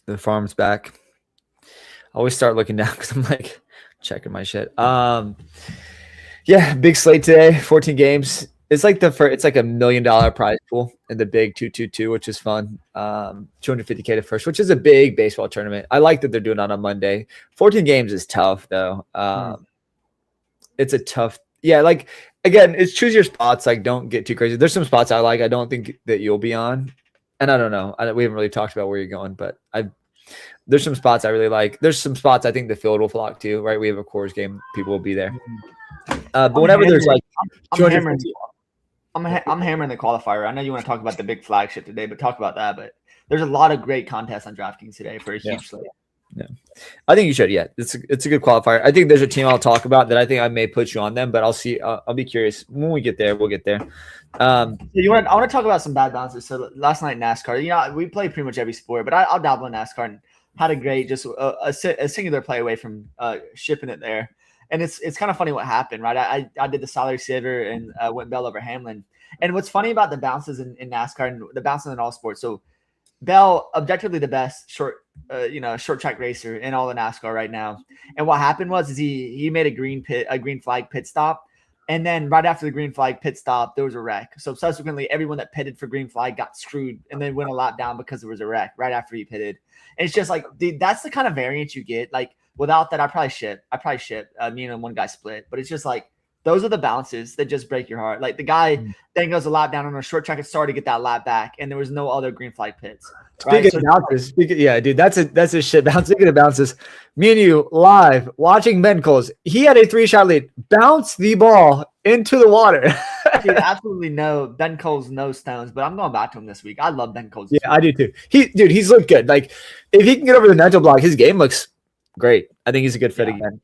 The farm's back. I always start looking down because I'm like checking my shit. Yeah, big slate today, 14 games. It's like it's like $1 million prize pool in the big 222, which is fun. 250K to first, which is a big baseball tournament. I like that they're doing it on a Monday. 14 games is tough though. It's a tough, yeah. Like again, it's choose your spots. Like don't get too crazy. There's some spots I like. I don't think that you'll be on, and I don't know. We haven't really talked about where you're going, but there's some spots I really like. There's some spots I think the field will flock to. Right, we have a Coors game. People will be there. But whenever there's like, I'm hammering the qualifier. I know you want to talk about the big flagship today, but talk about that. But there's a lot of great contests on DraftKings today for a huge slate. Yeah, I think you should. Yeah, it's a good qualifier. I think there's a team I'll talk about that I think I may put you on them, but I'll see. I'll be curious when we get there. We'll get there. I want to talk about some bad bounces. So last night NASCAR, we play pretty much every sport, but I'll dabble in NASCAR and had a great just a singular play away from shipping it there. And it's kind of funny what happened, right? I did the salary saver and went Bell over Hamlin. And what's funny about the bounces in NASCAR and the bounces in all sports, so Bell, objectively the best short track racer in all the NASCAR right now. And what happened was he made a green flag pit stop. And then right after the green flag pit stop, there was a wreck. So subsequently, everyone that pitted for green flag got screwed and then went a lap down because there was a wreck right after he pitted. And it's just like, dude, that's the kind of variance you get. Like without that, I probably ship. Me and one guy split. But it's just like, those are the bounces that just break your heart. Like the guy then goes a lap down on a short track. It's started to get that lap back, and there was no other green flag pits. Right? Speaking of bounces, yeah, dude, that's a shit bounce. Speaking of bounces, me and you live watching Ben Coles. He had a 3-shot lead, bounce the ball into the water. Dude, absolutely no Ben Coles, no stones. But I'm going back to him this week. I love Ben Coles. Yeah, I do too. He's looked good. Like if he can get over the mental block, his game looks great. I think he's a good fit again.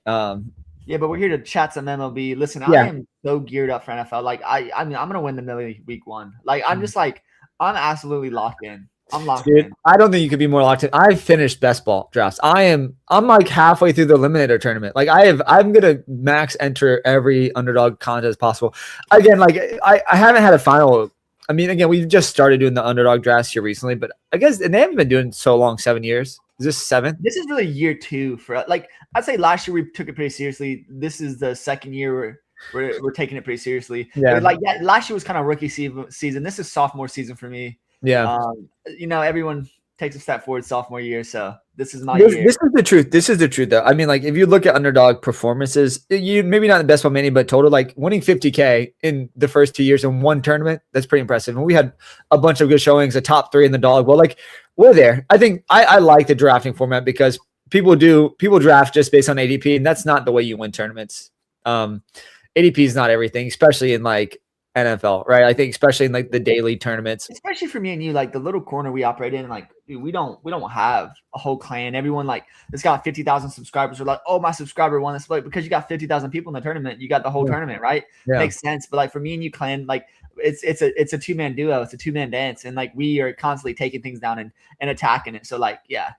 Yeah, but we're here to chat some MLB. Listen, I am so geared up for NFL. Like I mean, I'm gonna win the Millie week 1. Like I'm just like I'm absolutely locked in. I'm locked in. I don't think you could be more locked in. I finished best ball drafts. I'm like halfway through the eliminator tournament. Like I'm gonna max enter every underdog contest possible. Again, like I haven't had a final. I mean, again, we've just started doing the underdog drafts here recently, but I guess and they haven't been doing it so long, 7 years. Is this 7? This is really year 2 for like I'd say last year we took it pretty seriously. This is the second year we're taking it pretty seriously. Yeah. But last year was kind of rookie season. This is sophomore season for me. Yeah. Everyone takes a step forward sophomore year, so this is my year. This is the truth. This is the truth, though. I mean, like if you look at underdog performances, you maybe not the best one, many, but total like winning 50K in the first 2 years in one tournament. That's pretty impressive. And we had a bunch of good showings, a top 3 in the dog. Well, like we're there. I think I like the drafting format because people draft just based on ADP, and that's not the way you win tournaments. ADP is not everything, especially in like NFL, right? I think especially in like the daily tournaments. Especially for me and you, like the little corner we operate in, like we don't have a whole clan. Everyone like that's got 50,000 subscribers are like, oh, my subscriber won this play because you got 50,000 people in the tournament. You got the whole tournament, right? Yeah. Makes sense. But like for me and you clan, like it's a 2-man duo, it's a 2-man dance, and like we are constantly taking things down and attacking it. So like, yeah.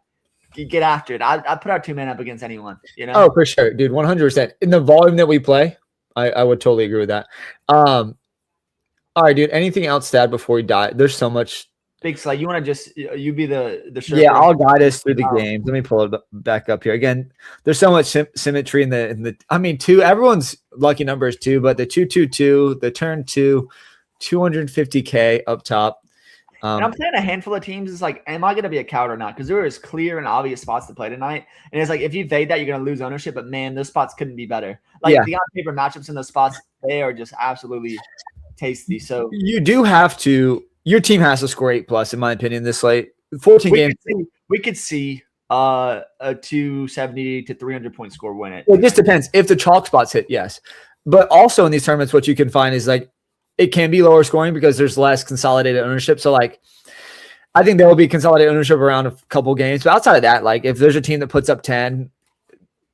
You get after it. I put our 2-man up against anyone, Oh, for sure, dude. 100%. In the volume that we play, I would totally agree with that. All right, dude. Anything else to add before we die? There's so much. Big Slate. You want to just you be the shirt? Yeah, I'll guide us through the games. Let me pull it back up here again. There's so much symmetry in the. I mean, everyone's lucky number is 2, but the 222, the turn 2, 250K up top. And I'm playing a handful of teams. It's like, am I going to be a coward or not? Because there is clear and obvious spots to play tonight. And it's like, if you fade that, you're going to lose ownership. But man, those spots couldn't be better. Like the on-paper matchups in those spots, they are just absolutely tasty. So you do have to. Your team has to score 8+, in my opinion. This slate, 14 games. We could see a 270 to 300 point score win it. It just depends. If the chalk spots hit, yes. But also in these tournaments, what you can find is like. It can be lower scoring because there's less consolidated ownership. So like, I think there will be consolidated ownership around a couple games. But outside of that, like if there's a team that puts up 10,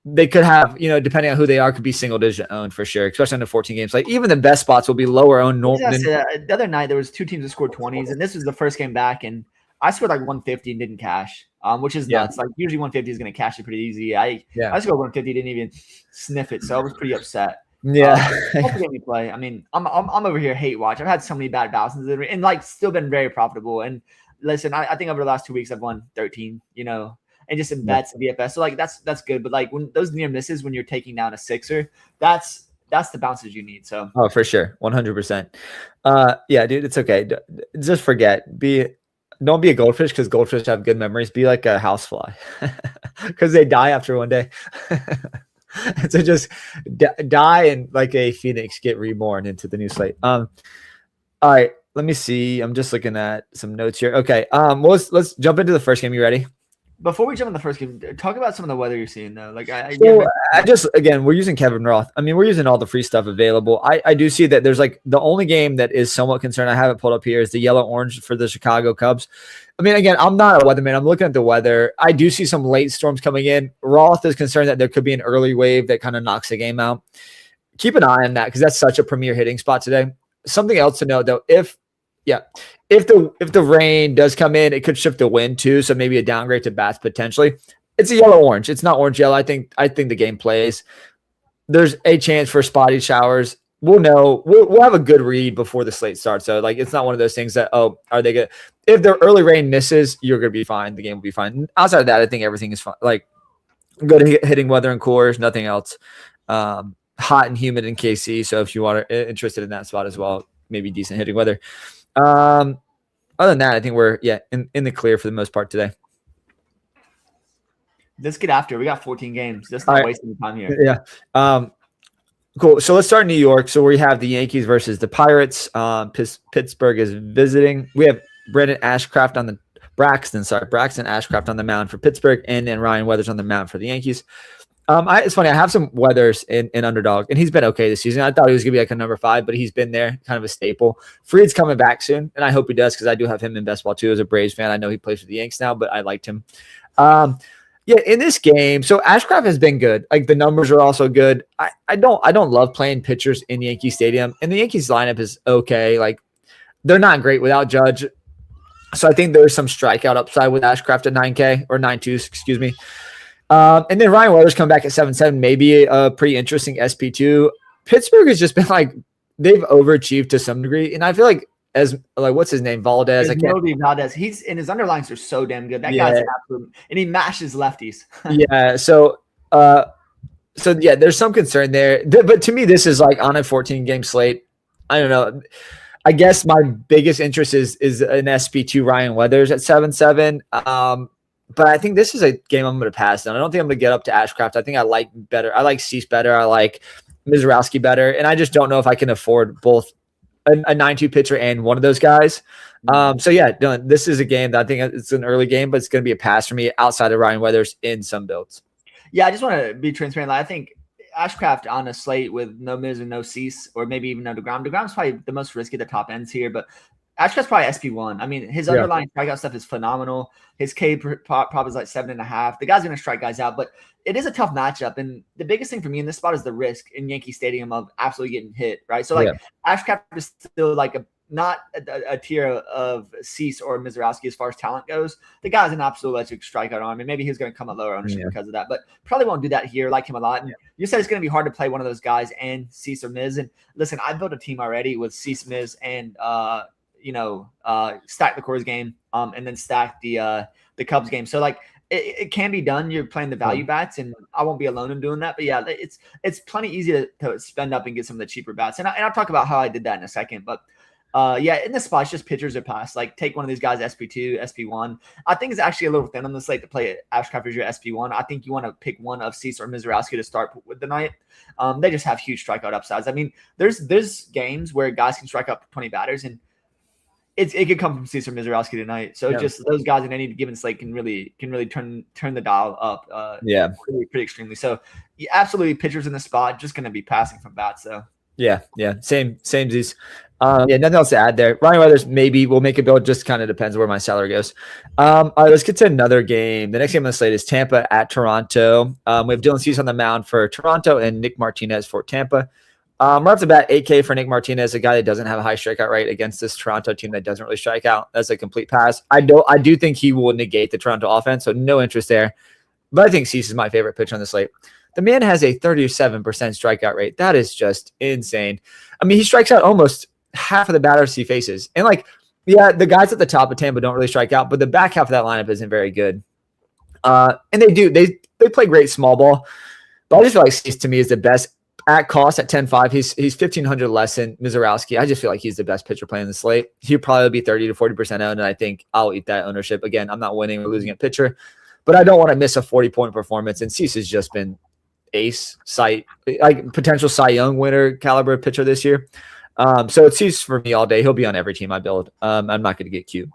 they could have, depending on who they are, could be single digit owned for sure, especially under 14 games. Like even the best spots will be lower owned. The other night there was 2 teams that scored 20s, and this was the first game back, and I scored like 150 and didn't cash, which is nuts. Like usually 150 is going to cash it pretty easy. I scored 150, didn't even sniff it, so I was pretty upset. Yeah. Me play. I mean, I'm over here hate watch. I've had so many bad bounces and like still been very profitable. And listen, I think over the last 2 weeks I've won 13, and just in bets and DFS. So like that's good. But like when those near misses when you're taking down a sixer, that's the bounces you need. So for sure, 100%. Yeah, dude, it's okay. Just forget. Don't be a goldfish because goldfish have good memories. Be like a housefly because they die after one day. So just die and like a phoenix get reborn into the new slate. All right, let me see. I'm just looking at some notes here. Okay, well, let's jump into the first game. You ready? Before we jump in the first game, talk about some of the weather you're seeing though. Like we're using Kevin Roth. I mean, we're using all the free stuff available. I do see that there's like the only game that is somewhat concerned. I have it pulled up here is the yellow orange for the Chicago Cubs. I mean, again, I'm not a weatherman. I'm looking at the weather. I do see some late storms coming in. Roth is concerned that there could be an early wave that kind of knocks the game out. Keep an eye on that because that's such a premier hitting spot today. Something else to note though, if the rain does come in, it could shift the wind too. So maybe a downgrade to bats potentially. It's a yellow orange. It's not orange yellow. I think the game plays. There's a chance for spotty showers. We'll know. We'll have a good read before the slate starts. So like it's not one of those things that are they good? If the early rain misses, you're gonna be fine. The game will be fine. Outside of that, I think everything is fine. Like good hitting weather and coolers, nothing else. Hot and humid in KC. So if you are interested in that spot as well, maybe decent hitting weather. Other than that, I think we're in the clear for the most part today. Let's get after it. We got 14 games. Just not wasting time here. Yeah. Cool. So let's start in New York. So we have the Yankees versus the Pirates. Pittsburgh is visiting. We have Braxton Ashcraft on the mound for Pittsburgh, and then Ryan Weathers on the mound for the Yankees. It's funny. I have some Weathers in underdog, and he's been okay this season. I thought he was going to be like a number 5, but he's been there, kind of a staple. Fried's coming back soon, and I hope he does because I do have him in best ball too as a Braves fan. I know he plays for the Yanks now, but I liked him. In this game, so Ashcraft has been good. Like the numbers are also good. I don't love playing pitchers in Yankee Stadium, and the Yankees lineup is okay. Like they're not great without Judge, so I think there's some strikeout upside with Ashcraft at 9K or 9.2, excuse me. And then Ryan Weathers come back at 7.7, maybe a pretty interesting SP2. Pittsburgh has just been like they've overachieved to some degree, and I feel like what's his name, Valdez. Valdez. He's and his underlines are so damn good. That guy's an absolute, and he mashes lefties. Yeah. So there's some concern there, but to me, this is like on a 14 game slate. I don't know. I guess my biggest interest is an SP2 Ryan Weathers at 7.7. But I think this is a game I'm going to pass on. I don't think I'm going to get up to Ashcraft. I think I like better. I like Cease better. I like Mizorowski better. And I just don't know if I can afford both a 9.2 pitcher and one of those guys. Dylan, this is a game that I think it's an early game, but it's going to be a pass for me outside of Ryan Weathers in some builds. Yeah, I just want to be transparent. I think Ashcraft on a slate with no Miz and no Cease, or maybe even no DeGrom. DeGrom's probably the most risky at the top ends here, but Ashcraft's probably SP1. I mean, his underlying strikeout stuff is phenomenal. His K prop is like 7.5. The guy's going to strike guys out, but it is a tough matchup. And the biggest thing for me in this spot is the risk in Yankee Stadium of absolutely getting hit, right? So, Ashcraft is still like not a tier of Cease or Mizorowski as far as talent goes. The guy's an absolute electric strikeout arm, and maybe he's going to come at lower ownership because of that, but probably won't do that here. Like him a lot. And you said it's going to be hard to play one of those guys and Cease or Miz. And listen, I built a team already with Cease, Miz, and stack the Coors game, and then stack the Cubs game. So like it can be done. You're playing the value bats, and I won't be alone in doing that. But yeah, it's plenty easy to spend up and get some of the cheaper bats. And I'll talk about how I did that in a second. But in this spot, it's just pitchers or pass. Like take one of these guys, SP2, SP1. I think it's actually a little thin on the slate to play Ashcraft as your SP1. I think you want to pick one of Cease or Mizorowski to start with the night. They just have huge strikeout upsides. I mean, there's games where guys can strike up 20 batters, and it could come from Cease or Mizorowski tonight. So just those guys in any given slate can really turn the dial up. Pretty extremely. So absolutely, pitchers in the spot just going to be passing from bats. So same these. Nothing else to add there. Ryan Weathers maybe will make a build. Just kind of depends where my salary goes. All right, let's get to another game. The next game on the slate is Tampa at Toronto. We have Dylan Cease on the mound for Toronto and Nick Martinez for Tampa. Right off the bat, 8K for Nick Martinez, a guy that doesn't have a high strikeout rate against this Toronto team that doesn't really strike out. That's a complete pass. I do think he will negate the Toronto offense, so no interest there. But I think Cease is my favorite pitcher on the slate. The man has a 37% strikeout rate. That is just insane. I mean, he strikes out almost half of the batters he faces. And Yeah, the guys at the top of Tampa don't really strike out, but the back half of that lineup isn't very good. And they play great small ball, but I just feel like Cease to me is the best at cost at 10.5. He's 1,500 less than Mizorowski. I just feel like he's the best pitcher playing the slate. He'll probably be 30 to 40% owned, and I think I'll eat that ownership. Again, I'm not winning or losing at pitcher, but I don't want to miss a 40-point performance, and Cease has just been ace, like potential Cy Young winner caliber pitcher this year. So it's Cease for me all day. He'll be on every team I build. I'm not going to get cute.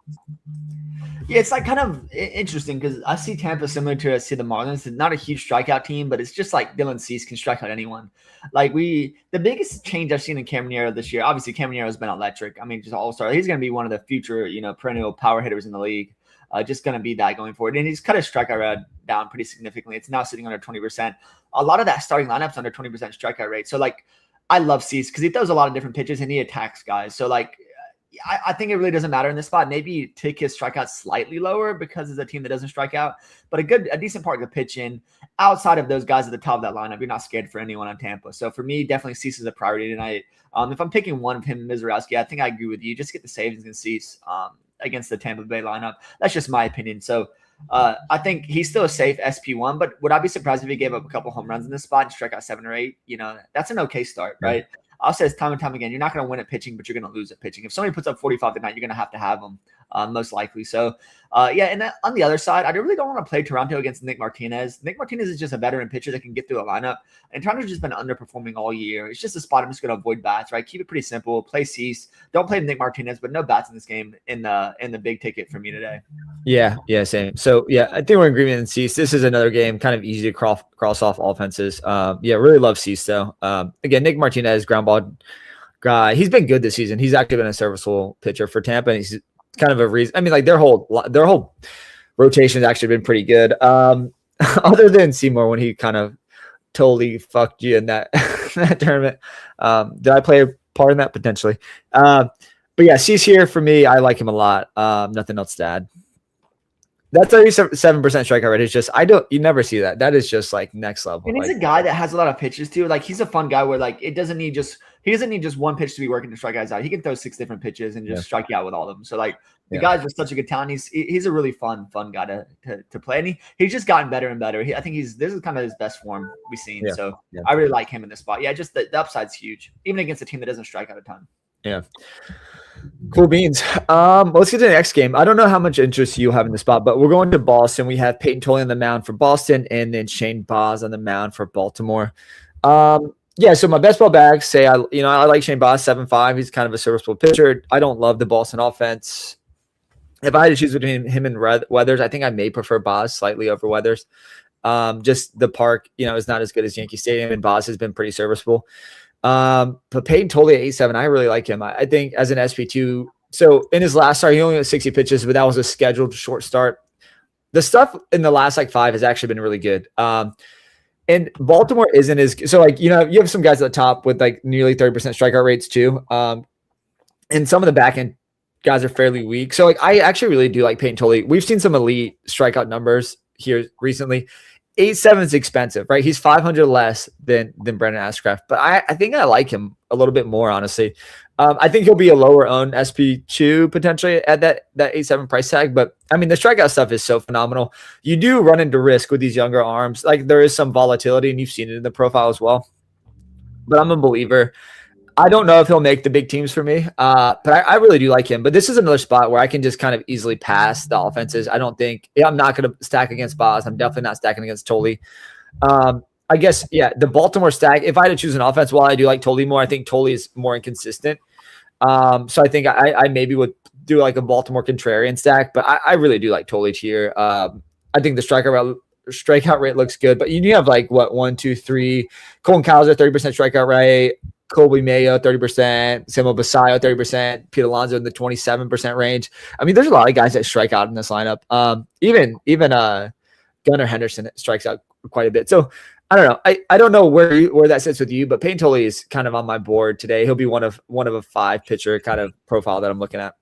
Yeah, it's like kind of interesting because I see Tampa similar to I see the Marlins. It's not a huge strikeout team, but it's just like Dylan Cease can strike out anyone. Like the biggest change I've seen in Caminero this year, obviously Caminero has been electric. I mean, just all-star. He's going to be one of the future, perennial power hitters in the league. Just going to be that going forward. And he's cut his strikeout rate down pretty significantly. It's now sitting under 20%. A lot of that starting lineup's under 20% strikeout rate. So like, I love Cease because he throws a lot of different pitches and he attacks guys. So like, I think it really doesn't matter in this spot. Maybe take his strikeout slightly lower because it's a team that doesn't strike out, but a decent part to pitch in outside of those guys at the top of that lineup. You're not scared for anyone on Tampa. So for me, definitely Cease is a priority tonight. If I'm picking one of him and Mizorowski, I think I agree with you. Just get the savings and Cease against the Tampa Bay lineup. That's just my opinion. So I think he's still a safe SP1, but would I be surprised if he gave up a couple home runs in this spot and struck out 7 or 8? That's an okay start, right? I'll say this time and time again, you're not going to win at pitching, but you're going to lose at pitching. If somebody puts up 45 tonight, you're going to have them most likely. So, and on the other side, I really don't want to play Toronto against Nick Martinez. Nick Martinez is just a veteran pitcher that can get through a lineup, and Toronto's just been underperforming all year. It's just a spot I'm just going to avoid bats, right? Keep it pretty simple. Play Cease. Don't play Nick Martinez, but no bats in this game in the big ticket for me today. Yeah, same. So, yeah, I think we're in agreement in Cease. This is another game, kind of easy to cross off offenses. Really love Cease, though. Again, Nick Martinez, ground ball guy. He's been good this season. He's actually been a serviceable pitcher for Tampa, and he's kind of a reason. I mean, like their whole rotation has actually been pretty good. Other than Seymour when he kind of totally fucked you in that that tournament. Did I play a part in that? Potentially. But yeah, Cease here for me. I like him a lot. Nothing else to add. That 37% strikeout rate is just, you never see that. That is just like next level. And he's a guy that has a lot of pitches too. Like he's a fun guy where like he doesn't need just one pitch to be working to strike guys out. He can throw 6 different pitches and just strike you out with all of them. So like the guy's just such a good talent. He's a really fun guy to play. And he's just gotten better and better. I think this is kind of his best form we've seen. Yeah. So I really like him in this spot. Yeah, just the upside's huge, even against a team that doesn't strike out a ton. Yeah. Cool beans. Let's get to the next game. I don't know how much interest you have in the spot, but we're going to Boston. We have Peyton Tolley on the mound for Boston and then Shane Baz on the mound for Baltimore. So my best ball bags say I like Shane Baz 7.5. He's kind of a serviceable pitcher. I don't love the Boston offense. If I had to choose between him and Weathers, I think I may prefer Baz slightly over Weathers. Just the park, is not as good as Yankee Stadium, and Baz has been pretty serviceable. But Peyton Tolley at 8.7, I really like him. I think as an SP2, so in his last start, he only went 60 pitches, but that was a scheduled short start. The stuff in the last 5 has actually been really good. And Baltimore isn't as so you have some guys at the top with nearly 30% strikeout rates too. And some of the back end guys are fairly weak. So I actually really do like Peyton Tolley. We've seen some elite strikeout numbers here recently. 8.7 is expensive, right? He's 500 less than Brendan Ashcraft, but I think I like him a little bit more, honestly. I think he'll be a lower owned SP2 potentially at that 8.7 price tag, but I mean, the strikeout stuff is so phenomenal. You do run into risk with these younger arms. Like there is some volatility, and you've seen it in the profile as well, but I'm a believer. I don't know if he'll make the big teams for me, but I really do like him. But this is another spot where I can just kind of easily pass the offenses. I'm not going to stack against Baz. I'm definitely not stacking against Tolley. I guess, the Baltimore stack, if I had to choose an offense, while I do like Tolley more, I think Tolley is more inconsistent. So I think I maybe would do like a Baltimore contrarian stack, but I really do like Tolley here. I think the strikeout rate looks good, but you have 1, 2, 3, Colin Cowser, 30% strikeout rate, Colby Mayo, 30%, Samuel Basayo, 30%, Pete Alonso in the 27% range. I mean, there's a lot of guys that strike out in this lineup. Even Gunnar Henderson strikes out quite a bit. So I don't know. I don't know where that sits with you, but Peyton Tolley is kind of on my board today. He'll be one of a 5 pitcher kind of profile that I'm looking at.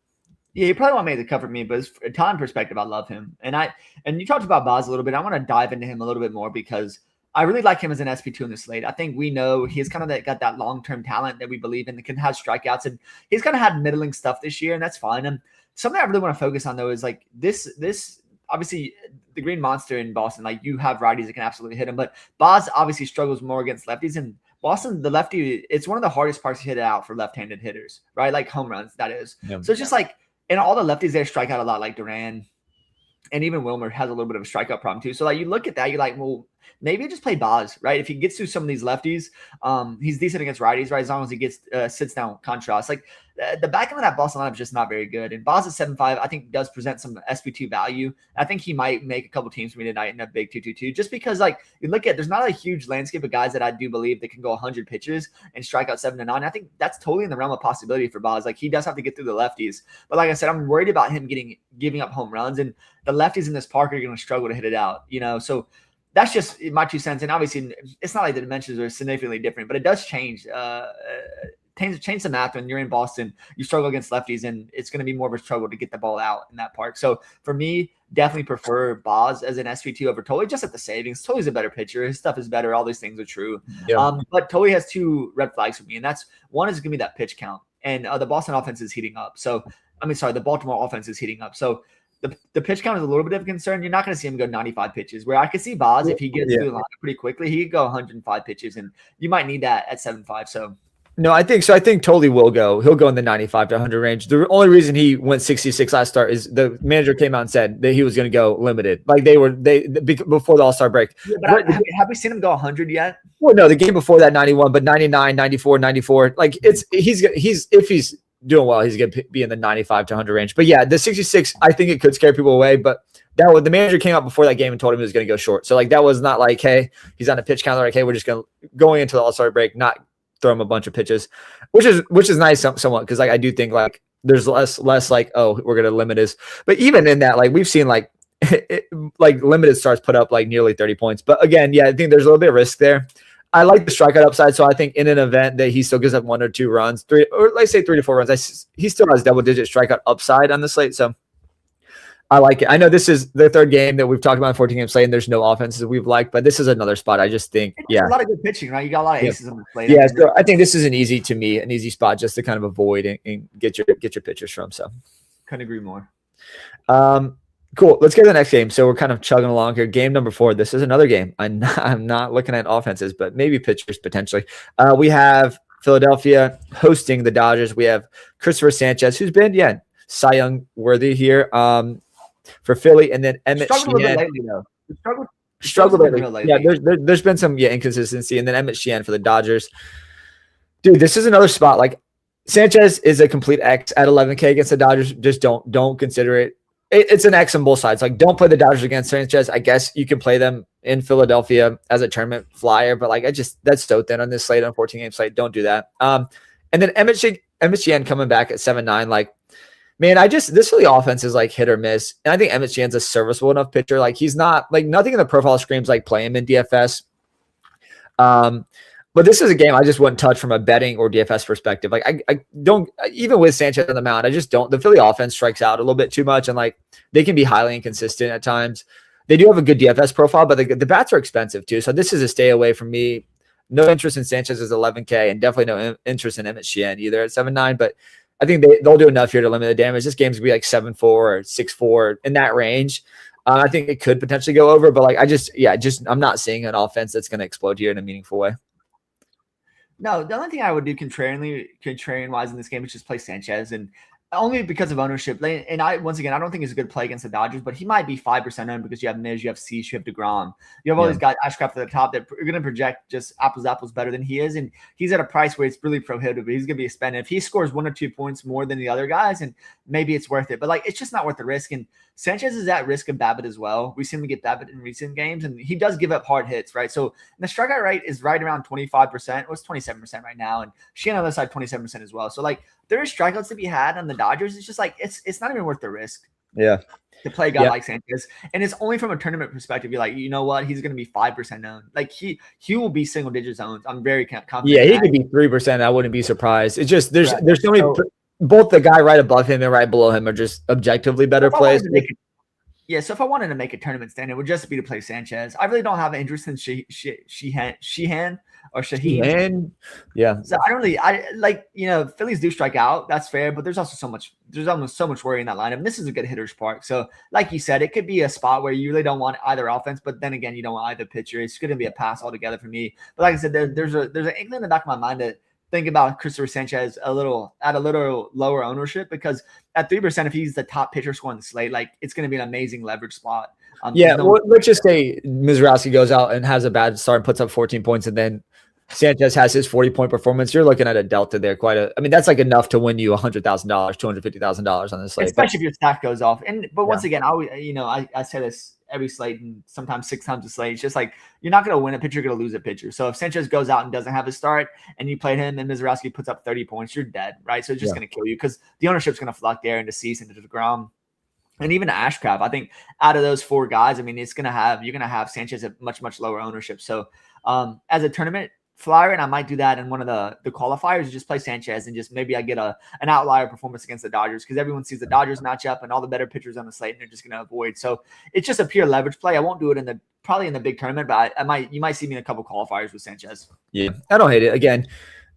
Yeah, he probably won't make the cut for me, but a talent perspective, I love him. And you talked about Baz a little bit. I want to dive into him a little bit more because I really like him as an SP2 in the slate. I think we know he's kind of got that long-term talent that we believe in that can have strikeouts, and he's kind of had middling stuff this year, and that's fine. And something I really want to focus on though is like this obviously the Green Monster in Boston, like you have righties that can absolutely hit him, but Boz obviously struggles more against lefties, and Boston, the lefty, it's one of the hardest parts to hit it out for left-handed hitters, right? Like home runs, that is. Yeah. So it's just like, and all the lefties there strike out a lot, like Duran, and even Wilmer has a little bit of a strikeout problem too. So like you look at that, you're like, well, maybe just play Boz, right? If he gets through some of these lefties, he's decent against righties, right? As long as he gets sits down contrast. Like the back end of that Boston lineup is just not very good. And Boz at 7.5, I think does present some SP2 value. I think he might make a couple teams for me tonight in a big 2-2-2, just because like you look at, there's not a huge landscape of guys that I do believe that can go 100 pitches and strike out 7 to 9. I think that's totally in the realm of possibility for Boz. Like he does have to get through the lefties, but like I said, I'm worried about him giving up home runs, and the lefties in this park are going to struggle to hit it out, so that's just my 2 cents. And obviously it's not like the dimensions are significantly different, but it does change the math. When you're in Boston, you struggle against lefties, and it's going to be more of a struggle to get the ball out in that park. So for me, definitely prefer Boz as an SP2 over Tolley, just at the savings. Tolley's a better pitcher. His stuff is better. All these things are true. Yeah. But Tolley has 2 red flags for me, and that's one is going to be that pitch count. And the Boston offense is heating up. The Baltimore offense is heating up. So the pitch count is a little bit of a concern. You're not going to see him go 95 pitches, where I could see Boz, if he gets through the line pretty quickly, he could go 105 pitches, and you might need that at 7.5. So no, I think so. I think Tolley will go. He'll go in the 95 to 100 range. The only reason he went 66 last start is the manager came out and said that he was going to go limited. Like they before the All-Star break. Yeah, but have we seen him go 100 yet? Well, no, the game before that 91, but 99, 94, 94. Like he's if he's doing well, he's going to be in the 95 to 100 range. But yeah, the 66, I think it could scare people away. But the manager came out before that game and told him he was going to go short. So like that was not like, hey, he's on a pitch count. Like, hey, we're just going into the All-Star break, not throw him a bunch of pitches, which is nice somewhat, because like I do think like there's less like, oh, we're going to limit his. But even in that, like we've seen like like limited starts put up like nearly 30 points. But again, yeah, I think there's a little bit of risk there. I like the strikeout upside, so I think in an event that he still gives up 1 or 2 runs, 3, or let's say 3 to 4 runs, he still has double-digit strikeout upside on the slate. So I like it. I know this is the 3rd game that we've talked about in 14-game slate, and there's no offenses we've liked, but this is another spot. I just think, a lot of good pitching, right? You got a lot of aces on the slate. Yeah, so I think this is an easy spot just to kind of avoid and get your pitchers from. So couldn't agree more. Cool. Let's get to the next game. So we're kind of chugging along here. Game number 4. This is another game. I'm not looking at offenses, but maybe pitchers potentially. We have Philadelphia hosting the Dodgers. We have Christopher Sanchez, who's been, Cy Young worthy here for Philly, and then Emmett Sheehan. Struggled lately. Yeah, there's been some inconsistency, and then Emmett Sheehan for the Dodgers. Dude, this is another spot. Like Sanchez is a complete X at 11K against the Dodgers. Just don't consider it. It's an X on both sides. Like, don't play the Dodgers against Sanchez. I guess you can play them in Philadelphia as a tournament flyer, but like that's so thin on this slate, on 14-game slate. Don't do that. And then Emmett Sheehan coming back at 7.9. Like, man, this Philly offense is like hit or miss. And I think Emmett Sheehan's a serviceable enough pitcher. Like, he's not like nothing in the profile screams like play him in DFS. But this is a game I just wouldn't touch from a betting or DFS perspective. Like I don't, even with Sanchez on the mound, I just don't. The Philly offense strikes out a little bit too much, and like they can be highly inconsistent at times. They do have a good DFS profile, but the bats are expensive too. So this is a stay away from me. No interest in Sanchez as 11K, and definitely no interest in Emmett Sheehan either at 7.9. But I think they'll do enough here to limit the damage. This game's gonna be like 7-4 or 6-4 in that range. I think it could potentially go over, but like I'm not seeing an offense that's gonna explode here in a meaningful way. No, the only thing I would do contrarian wise in this game is just play Sanchez, and only because of ownership. And I don't think it's a good play against the Dodgers, but he might be 5% owned because you have Miz, you have Cease, you have DeGrom. You have all these guys, Ashcraft at the top, that are going to project just apples better than he is. And he's at a price where it's really prohibitive. He's going to be a spend. If he scores 1 or 2 points more than the other guys, and maybe it's worth it. But like, it's just not worth the risk. And Sanchez is at risk of BABIP as well. We've seen him get BABIP in recent games, and he does give up hard hits, right? So the strikeout rate is right around 25%. It's 27% right now. And Sheehan on the other side, 27% as well. So like, there is strikeouts to be had on the Dodgers. It's just like, it's not even worth the risk. Yeah. To play a guy like Sanchez. And it's only from a tournament perspective. You're like, you know what? He's going to be 5% owned. Like he will be single digit owned. I'm very confident. Yeah, he could be 3%. I wouldn't be surprised. It's just, there's so many, both the guy right above him and right below him are just objectively better plays. Yeah, so if I wanted to make a tournament stand, it would just be to play Sanchez. I really don't have an interest in Sheehan or Shaheen. And yeah, So I don't really, I like, Phillies do strike out. That's fair, but there's almost so much worry in that lineup. And this is a good hitter's park. So, like you said, it could be a spot where you really don't want either offense, but then again, you don't want either pitcher. It's going to be a pass altogether for me. But like I said, there's an inkling in the back of my mind to think about Christopher Sanchez at a little lower ownership, because at 3%, if he's the top pitcher scoring the slate, like it's going to be an amazing leverage spot. Let's just say Mizrachi goes out and has a bad start and puts up 14 points, and then Sanchez has his 40-point performance. You're looking at a delta there. That's like enough to win you $100,000, $250,000 on this slate. Especially if your stack goes off. But once again, I say this every slate and sometimes 6 times a slate. It's just like, you're not going to win a pitcher, you're going to lose a pitcher. So if Sanchez goes out and doesn't have a start and you played him and Mizrachi puts up 30 points, you're dead, right? So it's just going to kill you, because the ownership's going to flock there into Cease, into the ground. And even Ashcraft, I think out of those 4 guys, I mean, you're going to have Sanchez at much, much lower ownership. So as a tournament flyer, and I might do that in one of the qualifiers, just play Sanchez and just maybe I get an outlier performance against the Dodgers, because everyone sees the Dodgers matchup and all the better pitchers on the slate, and they're just going to avoid. So it's just a pure leverage play. I won't do it probably in the big tournament, but you might see me in a couple qualifiers with Sanchez. Yeah, I don't hate it. Again,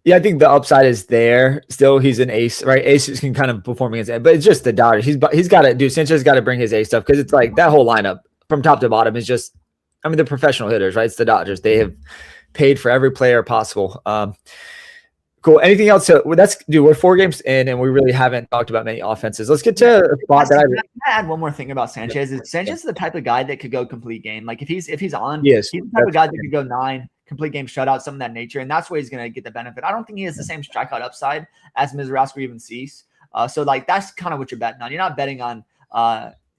yeah, I think the upside is there. Still, he's an ace, right? Aces can kind of perform against it, but it's just the Dodgers. He's got to do. Sanchez got to bring his ace stuff, because it's like that whole lineup from top to bottom is just. I mean, they're professional hitters, right? It's the Dodgers. They have paid for every player possible. Cool. Anything else? We're 4 games in, and we really haven't talked about many offenses. Let's get to a spot that Can I add one more thing about Sanchez? Is Sanchez is the type of guy that could go complete game. Like if he's on, yes, he's the type of guy that could go 9 complete game shutout, something of that nature, and that's where he's going to get the benefit. I don't think he has the same strikeout upside as Mizrachi or even Cease. So like that's kind of what you're betting on. You're not betting on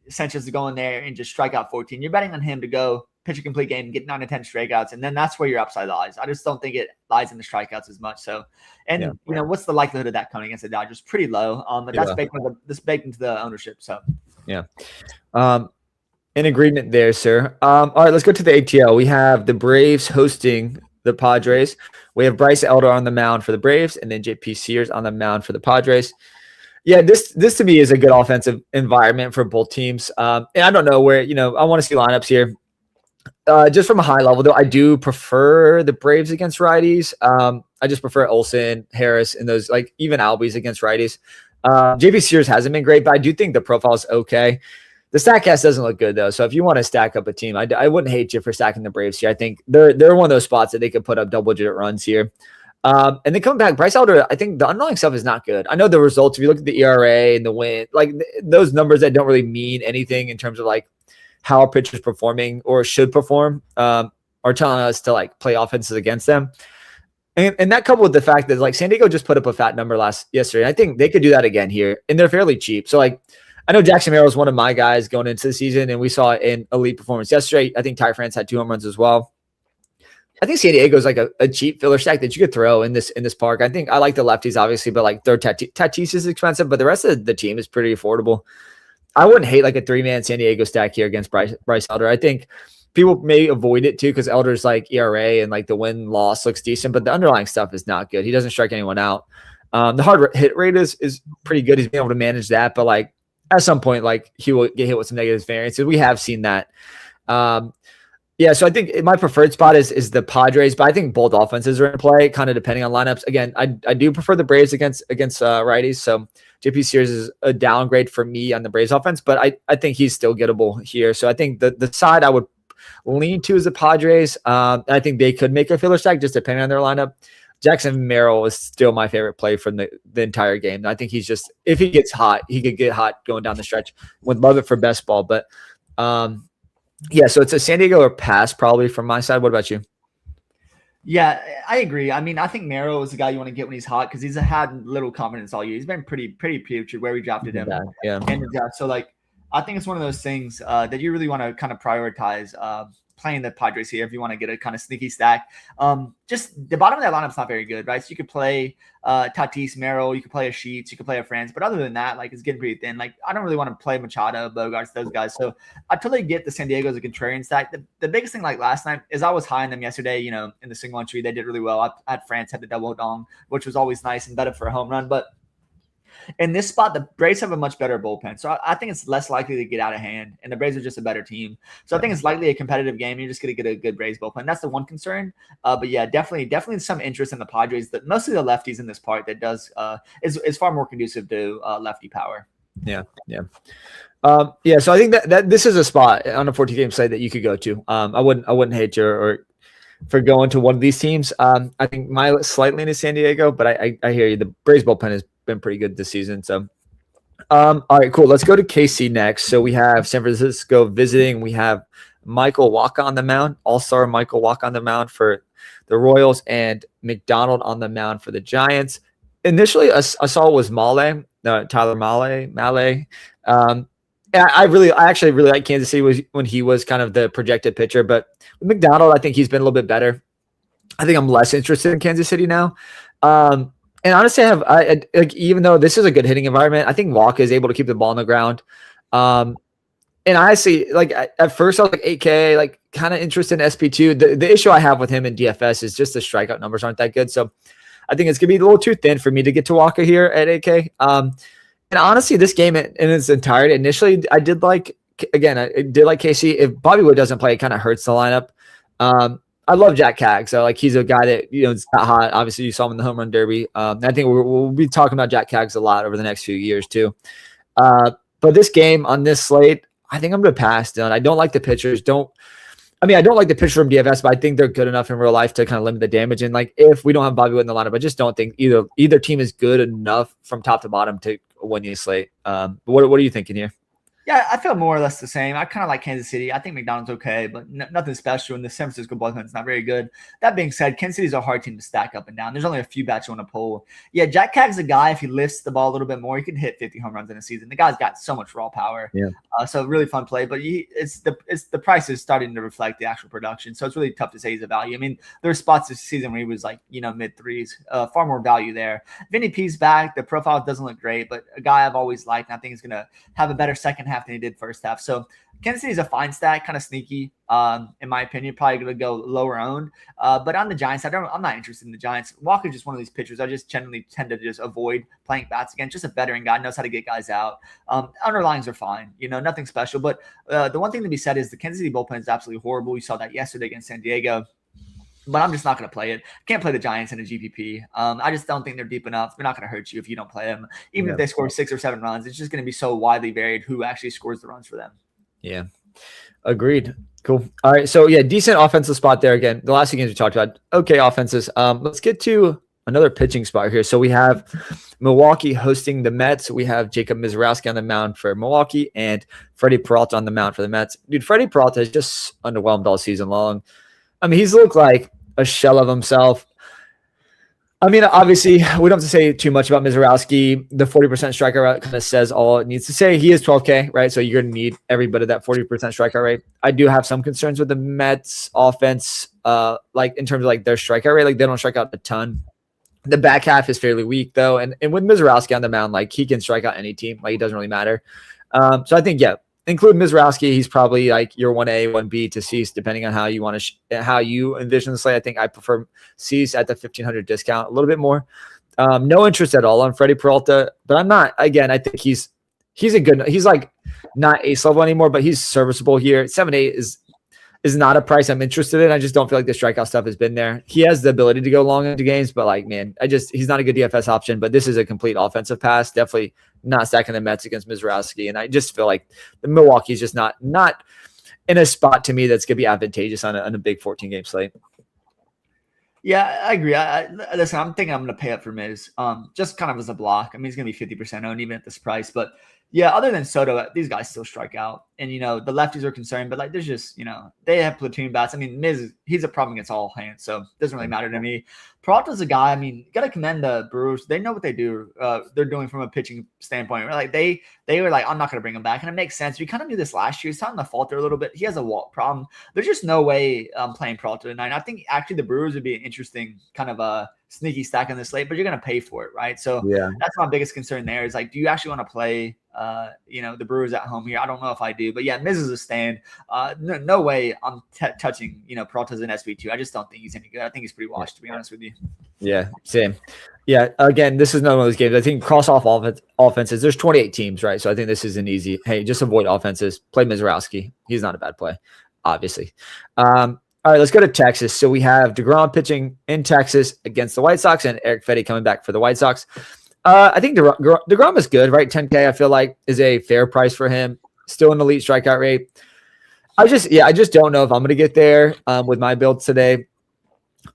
Sanchez to go in there and just strike out 14. You're betting on him to go pitch a complete game, get 9 to 10 strikeouts, and then that's where your upside lies. I just don't think it lies in the strikeouts as much. So, what's the likelihood of that coming against the Dodgers? Pretty low. But that's baked into the ownership. So, yeah. In agreement there, sir. All right, let's go to the ATL. We have the Braves hosting the Padres. We have Bryce Elder on the mound for the Braves, and then JP Sears on the mound for the Padres. Yeah, this to me is a good offensive environment for both teams. And I don't know where, I want to see lineups here. Just from a high level, though, I do prefer the Braves against righties. I just prefer Olsen, Harris, and those, like, even Albies against righties. JP Sears hasn't been great, but I do think the profile is okay. The StatCast doesn't look good, though. So if you want to stack up a team, I wouldn't hate you for stacking the Braves here. I think they're one of those spots that they could put up double-digit runs here. And then coming back, Bryce Elder, I think the underlying stuff is not good. I know the results, if you look at the ERA and the win, like those numbers that don't really mean anything in terms of like how a pitcher's performing or should perform, are telling us to like play offenses against them. And that coupled with the fact that like San Diego just put up a fat number yesterday. I think they could do that again here, and they're fairly cheap. So like, I know Jackson Merrill is one of my guys going into the season, and we saw it in elite performance yesterday. I think Ty France had 2 home runs as well. I think San Diego is like a cheap filler stack that you could throw in this park. I think I like the lefties obviously, but like their Tatis is expensive, but the rest of the team is pretty affordable. I wouldn't hate like a 3-man San Diego stack here against Bryce Elder. I think people may avoid it too because Elder's like ERA and like the win-loss looks decent, but the underlying stuff is not good. He doesn't strike anyone out. The hard hit rate is pretty good. He's been able to manage that, but like at some point, like he will get hit with some negative variances. We have seen that. Yeah, so I think my preferred spot is the Padres, but I think both offenses are in play, kind of depending on lineups. Again, I do prefer the Braves against righties, so JP Sears is a downgrade for me on the Braves offense, but I think he's still gettable here. So I think the side I would lean to is the Padres. I think they could make a filler stack just depending on their lineup. Jackson Merrill is still my favorite play from the entire game. I think he's just, if he gets hot, he could get hot going down the stretch. Would love it for best ball, but yeah, so it's a San Diego or pass probably from my side. What about you? Yeah, I agree. I mean, I think Merrill is the guy you want to get when he's hot because he's had little confidence all year. He's been pretty putrid where we drafted him. Yeah. So like, I think it's one of those things that you really want to kind of prioritize playing the Padres here if you want to get a kind of sneaky stack. Just the bottom of that lineup's not very good, right? So you could play Tatis, Merrill, you could play a Sheets, you could play a France, but other than that, like it's getting pretty thin. Like I don't really want to play Machado, Bogarts, those guys. So I totally get the San Diego as a contrarian stack. The biggest thing like last night is I was high on them yesterday, in the single entry. They did really well. I had France had the double dong, which was always nice and better for a home run. But In this spot, the Braves have a much better bullpen. So I think it's less likely to get out of hand, and the Braves are just a better team. So I think it's likely a competitive game. You're just going to get a good Braves bullpen. That's the one concern. But yeah, definitely some interest in the Padres. That mostly the lefties in this part that does is far more conducive to lefty power. Yeah. So I think that this is a spot on a 14-game slate that you could go to. I wouldn't hate you or for going to one of these teams. I think my slightly into San Diego, but I hear you. The Braves bullpen has been pretty good this season. So, all right, cool. Let's go to KC next. So we have San Francisco visiting. We have Michael Wacha on the mound, all-star Michael Wacha on the mound for the Royals, and McDonald on the mound for the Giants. Initially, I saw it was Tyler Mahle. I actually really like Kansas City when he was kind of the projected pitcher, but with McDonald, I think he's been a little bit better. I think I'm less interested in Kansas City now. And honestly, I like, even though this is a good hitting environment, I think Walker is able to keep the ball on the ground. And honestly, like at first I was like 8K, like kind of interested in SP2. The issue I have with him in DFS is just the strikeout numbers aren't that good. So I think it's gonna be a little too thin for me to get to Walker here at 8K. And honestly, this game in its entirety, initially, I did like KC. If Bobby Wood doesn't play, it kind of hurts the lineup. I love Jack Cag. So, like, he's a guy that, it's not hot. Obviously, you saw him in the home run derby. I think we'll be talking about Jack Cags a lot over the next few years, too. But this game on this slate, I think I'm going to pass, Dylan. I don't like the pitchers. I don't like the pitcher from DFS, but I think they're good enough in real life to kind of limit the damage. And, like, if we don't have Bobby Wood in the lineup, I just don't think either team is good enough from top to bottom to win the slate. What are you thinking here? Yeah, I feel more or less the same. I kind of like Kansas City. I think McDonald's okay, but nothing special. And the San Francisco bullpen's not very good. That being said, Kansas City's a hard team to stack up and down. There's only a few bats you want to pull. Yeah, Jack Cag's a guy, if he lifts the ball a little bit more, he can hit 50 home runs in a season. The guy's got so much raw power. Yeah. So really fun play. But it's the price is starting to reflect the actual production. So it's really tough to say he's a value. I mean, there were spots this season where he was like, mid threes. Far more value there. Vinny P's back. The profile doesn't look great, but a guy I've always liked, and I think he's going to have a better second half than he did first half. So Kansas City is a fine stack, kind of sneaky, in my opinion. Probably going to go lower owned. But on the Giants, I'm not interested in the Giants. Walker's just one of these pitchers I just generally tend to just avoid playing bats against. Just a veteran guy, knows how to get guys out. Underlines are fine, nothing special. But the one thing to be said is the Kansas City bullpen is absolutely horrible. We saw that yesterday against San Diego. But I'm just not going to play it. Can't play the Giants in a GPP. I just don't think they're deep enough. They're not going to hurt you if you don't play them. Even if they score 6 or 7 runs, it's just going to be so widely varied who actually scores the runs for them. Yeah, agreed. Cool. All right, so yeah, decent offensive spot there. Again, the last 2 games we talked about, okay offenses. Let's get to another pitching spot here. So we have Milwaukee hosting the Mets. We have Jacob Mizraowski on the mound for Milwaukee and Freddie Peralta on the mound for the Mets. Dude, Freddie Peralta has just underwhelmed all season long. I mean, he's looked like a shell of himself. I mean, obviously, we don't have to say too much about Mizraowski. The 40% strikeout rate kind of says all it needs to say. He is 12K, right? So you're going to need every bit of that 40% strikeout rate. I do have some concerns with the Mets offense, like in terms of like their strikeout rate. Like they don't strike out a ton. The back half is fairly weak, though. And with Mizraowski on the mound, like he can strike out any team. Like it doesn't really matter. So I think, include Mizraowski. He's probably like your 1A, 1B to Cease, depending on how you want to, how you envision the slate. I think I prefer Cease at the 1,500 discount a little bit more. No interest at all on Freddie Peralta, but I'm not. Again, I think he's like not ace level anymore, but he's serviceable here. 7-8 is not a price I'm interested in. I just don't feel like the strikeout stuff has been there. He has the ability to go long into games, but like, man, he's not a good DFS option, but this is a complete offensive pass. Definitely not stacking the Mets against Mizraowski. And I just feel like the Milwaukee is just not in a spot to me that's going to be advantageous on a big 14-game slate. Yeah, I agree. Listen, I'm thinking I'm going to pay up for Miz, just kind of as a block. I mean, he's going to be 50% owned even at this price, but yeah, other than Soto, these guys still strike out. And, the lefties are concerned, but like there's just, they have platoon bats. I mean, Miz, he's a problem against all hands, so it doesn't really matter to me. Peralta's a guy, I mean, you got to commend the Brewers. They know what they do. They're doing from a pitching standpoint. Like they were like, I'm not going to bring him back. And it makes sense. We kind of knew this last year. He's starting to falter a little bit. He has a walk problem. There's just no way I'm playing Peralta tonight. I think actually the Brewers would be an interesting kind of a sneaky stack on this slate, but you're going to pay for it, right? So that's my biggest concern there is like, do you actually want to play the Brewers at home here? I don't know if I do, but yeah, Miz is a stand. No way I'm touching, Peralta's an SB2. I just don't think he's any good. I think he's pretty washed, to be honest with you. Yeah, same. Yeah, again, this is not one of those games. I think cross off offenses. There's 28 teams, right? So I think this is an easy. Hey, just avoid offenses. Play Mizrowski. He's not a bad play, obviously. All right, let's go to Texas. So we have DeGrom pitching in Texas against the White Sox, and Eric Fetty coming back for the White Sox. I think DeGrom is good, right? 10K, I feel like, is a fair price for him. Still an elite strikeout rate. I just don't know if I'm going to get there with my builds today.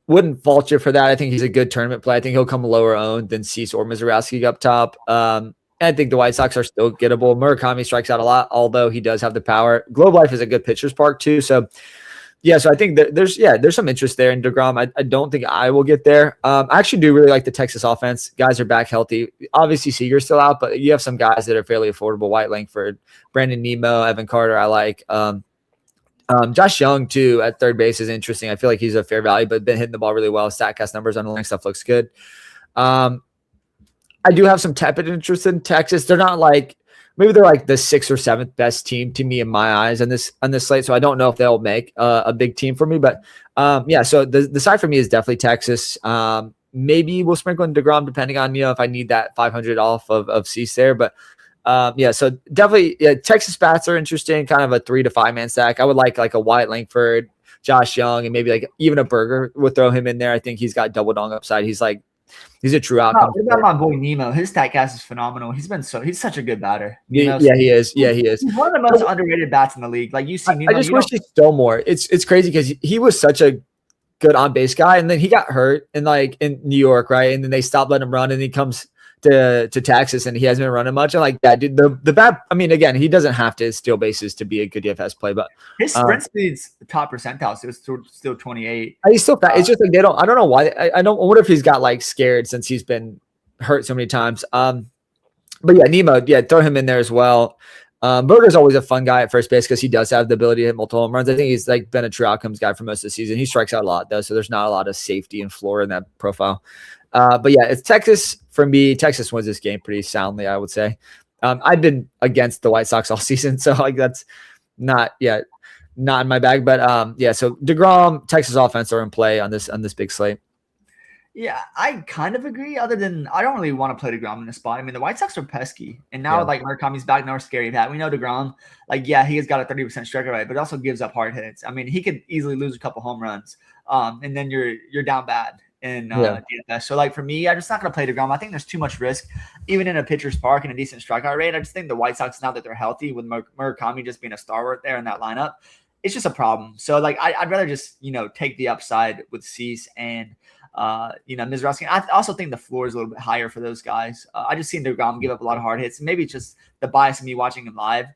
Wouldn't fault you for that. I think he's a good tournament play. I think he'll come lower owned than Cease or Mizrowski up top. And I think the White Sox are still gettable. Murakami strikes out a lot, although he does have the power. Globe Life is a good pitcher's park too. So yeah, so I think that there's some interest there in DeGrom. I don't think I will get there. I actually do really like the Texas offense. Guys are back healthy. Obviously, Seager's still out, but you have some guys that are fairly affordable. White Langford, Brandon Nemo, Evan Carter. I like. Josh Young too at third base is interesting. I feel like he's a fair value, but been hitting the ball really well. Statcast numbers, underlying stuff looks good. I do have some tepid interest in Texas. They're not like, maybe they're like the 6th or 7th best team to me in my eyes on this slate. So I don't know if they'll make a big team for me, but yeah. So the side for me is definitely Texas. Maybe we'll sprinkle in DeGrom depending on if I need that 500 off of Cease there, but. Yeah, so definitely Texas bats are interesting, kind of a 3 to 5 man stack. I would like a Wyatt Langford, Josh Young, and maybe like even a Burger would throw him in there. I think he's got double dong upside. He's a true outcome. What about my boy Nemo? His Statcast is phenomenal. He's such a good batter. Yeah, he is. Yeah, he is. He's one of the most underrated bats in the league. Like you see, Nemo, I just wish he stole more. It's crazy because he was such a good on base guy, and then he got hurt in New York, right? And then they stopped letting him run, and he comes to Texas, and he hasn't been running much. And like that, dude, the bat. I mean, again, he doesn't have to steal bases to be a good DFS play, but his sprint speed's top percentile, so it's still 28. He's still fast. It's just like they don't. I don't know why. I wonder if he's got scared since he's been hurt so many times. But yeah, Nemo, throw him in there as well. Burger's always a fun guy at first base because he does have the ability to hit multiple home runs. I think he's been a true outcomes guy for most of the season. He strikes out a lot though, so there's not a lot of safety and floor in that profile. But yeah, it's Texas for me. Texas wins this game pretty soundly, I would say. I've been against the White Sox all season, so that's not in my bag. But yeah, so DeGrom, Texas offense are in play on this big slate. Yeah, I kind of agree. Other than I don't really want to play DeGrom in this spot. I mean, the White Sox are pesky, and now Murakami's back, now we're scary of that. We know DeGrom, he has got a 30% strikeout rate, but also gives up hard hits. I mean, he could easily lose a couple home runs, and then you're down bad in DFS. So for me, I'm just not going to play DeGrom. I think there's too much risk, even in a pitcher's park and a decent strikeout rate. I just think the White Sox, now that they're healthy, with Murakami just being a stalwart there in that lineup, it's just a problem. So I'd rather just take the upside with Cease and Mizrowski. I also think the floor is a little bit higher for those guys. I just seen DeGrom give up a lot of hard hits. Maybe it's just the bias of me watching him live.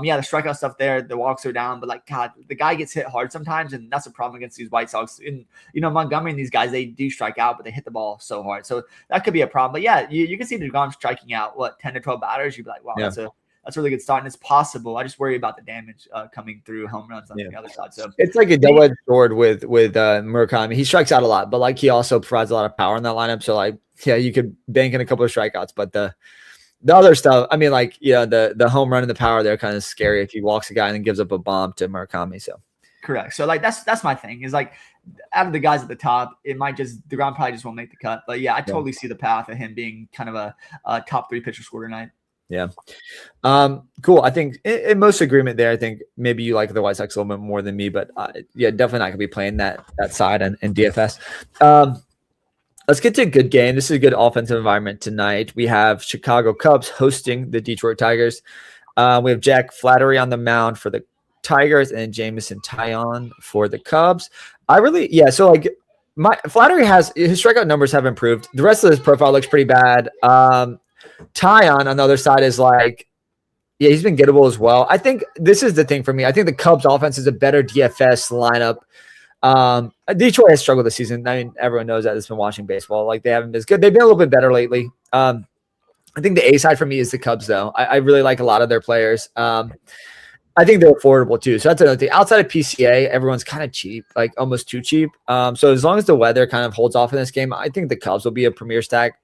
Yeah, the strikeout stuff there, the walks are down, but God, the guy gets hit hard sometimes, and that's a problem against these White Sox. And Montgomery and these guys, they do strike out, but they hit the ball so hard, so that could be a problem. But yeah, you can see DeGrom striking out 10 to 12 batters. You'd be like, wow, that's a really good start, and it's possible. I just worry about the damage coming through home runs on the other side. So it's like a double-edged sword with Murakami. He strikes out a lot, but he also provides a lot of power in that lineup. So you could bank in a couple of strikeouts, but the other stuff, I mean, the home run and the power, they're kind of scary if he walks a guy and then gives up a bomb to Murakami. So correct. So that's my thing is out of the guys at the top, it might DeGrom probably just won't make the cut. But yeah, I totally see the path of him being kind of a top 3 pitcher scorer tonight. Yeah. Cool. I think in most agreement there. I think maybe you like the White Sox a little bit more than me, but yeah, definitely not gonna be playing that side in DFS. Let's get to a good game. This is a good offensive environment tonight. We have Chicago Cubs hosting the Detroit Tigers. We have Jack Flaherty on the mound for the Tigers and Jameson Taillon for the Cubs. So my Flaherty his strikeout numbers have improved. The rest of his profile looks pretty bad. Taillon on the other side is he's been gettable as well. I think this is the thing for me. I think the Cubs offense is a better DFS lineup. Detroit has struggled this season. I mean, everyone knows that. It's been watching baseball. They haven't been as good. They've been a little bit better lately. I think the A side for me is the Cubs, though. I really like a lot of their players. I think they're affordable too. So that's another thing. Outside of PCA, everyone's kind of cheap, almost too cheap. So as long as the weather kind of holds off in this game, I think the Cubs will be a premier stack.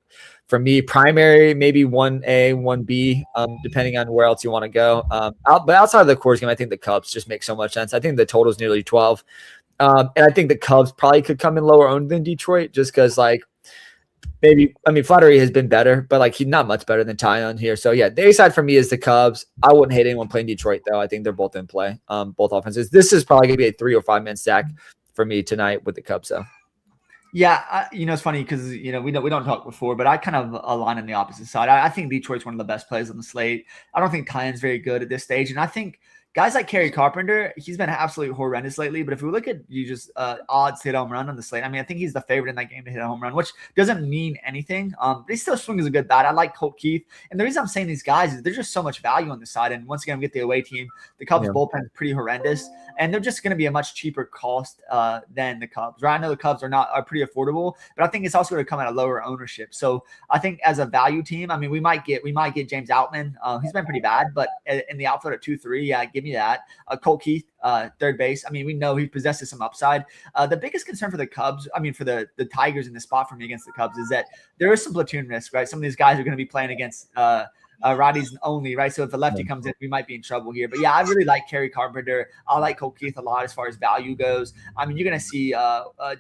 For me, primary, maybe 1A, 1B, depending on where else you want to go. But outside of the Coors game, I think the Cubs just make so much sense. I think the total is nearly 12. And I think the Cubs probably could come in lower owned than Detroit just because, maybe, I mean, Flattery has been better, but like he's not much better than Tyon here. So yeah, the A side for me is the Cubs. I wouldn't hate anyone playing Detroit though. I think they're both in play, both offenses. This is probably gonna be a 3 or 5 man stack for me tonight with the Cubs though. Yeah, it's funny because we don't talk before, but I kind of align on the opposite side. I think Detroit's one of the best players on the slate. I don't think Tyon's very good at this stage, and I think guys like Kerry Carpenter, he's been absolutely horrendous lately. But if we look at odds to hit a home run on the slate, I mean, I think he's the favorite in that game to hit a home run, which doesn't mean anything. But he still swings a good bat. I like Colt Keith, and the reason I'm saying these guys is there's just so much value on the side. And once again, we get the away team. The Cubs bullpen is pretty horrendous, and they're just going to be a much cheaper cost than the Cubs. Right? I know the Cubs are pretty affordable, but I think it's also going to come at a lower ownership. So I think as a value team, I mean, we might get James Outman. He's been pretty bad, but in the outfield at 2-3, yeah, give me that. Colt Keith, third base. I mean, we know he possesses some upside. The biggest concern for the Cubs, I mean, for the Tigers in this spot for me against the Cubs is that there is some platoon risk, right? Some of these guys are going to be playing against righties only, right? So if a lefty comes in, we might be in trouble here. But yeah, I really like Kerry Carpenter. I like Colt Keith a lot as far as value goes. I mean, you're going to see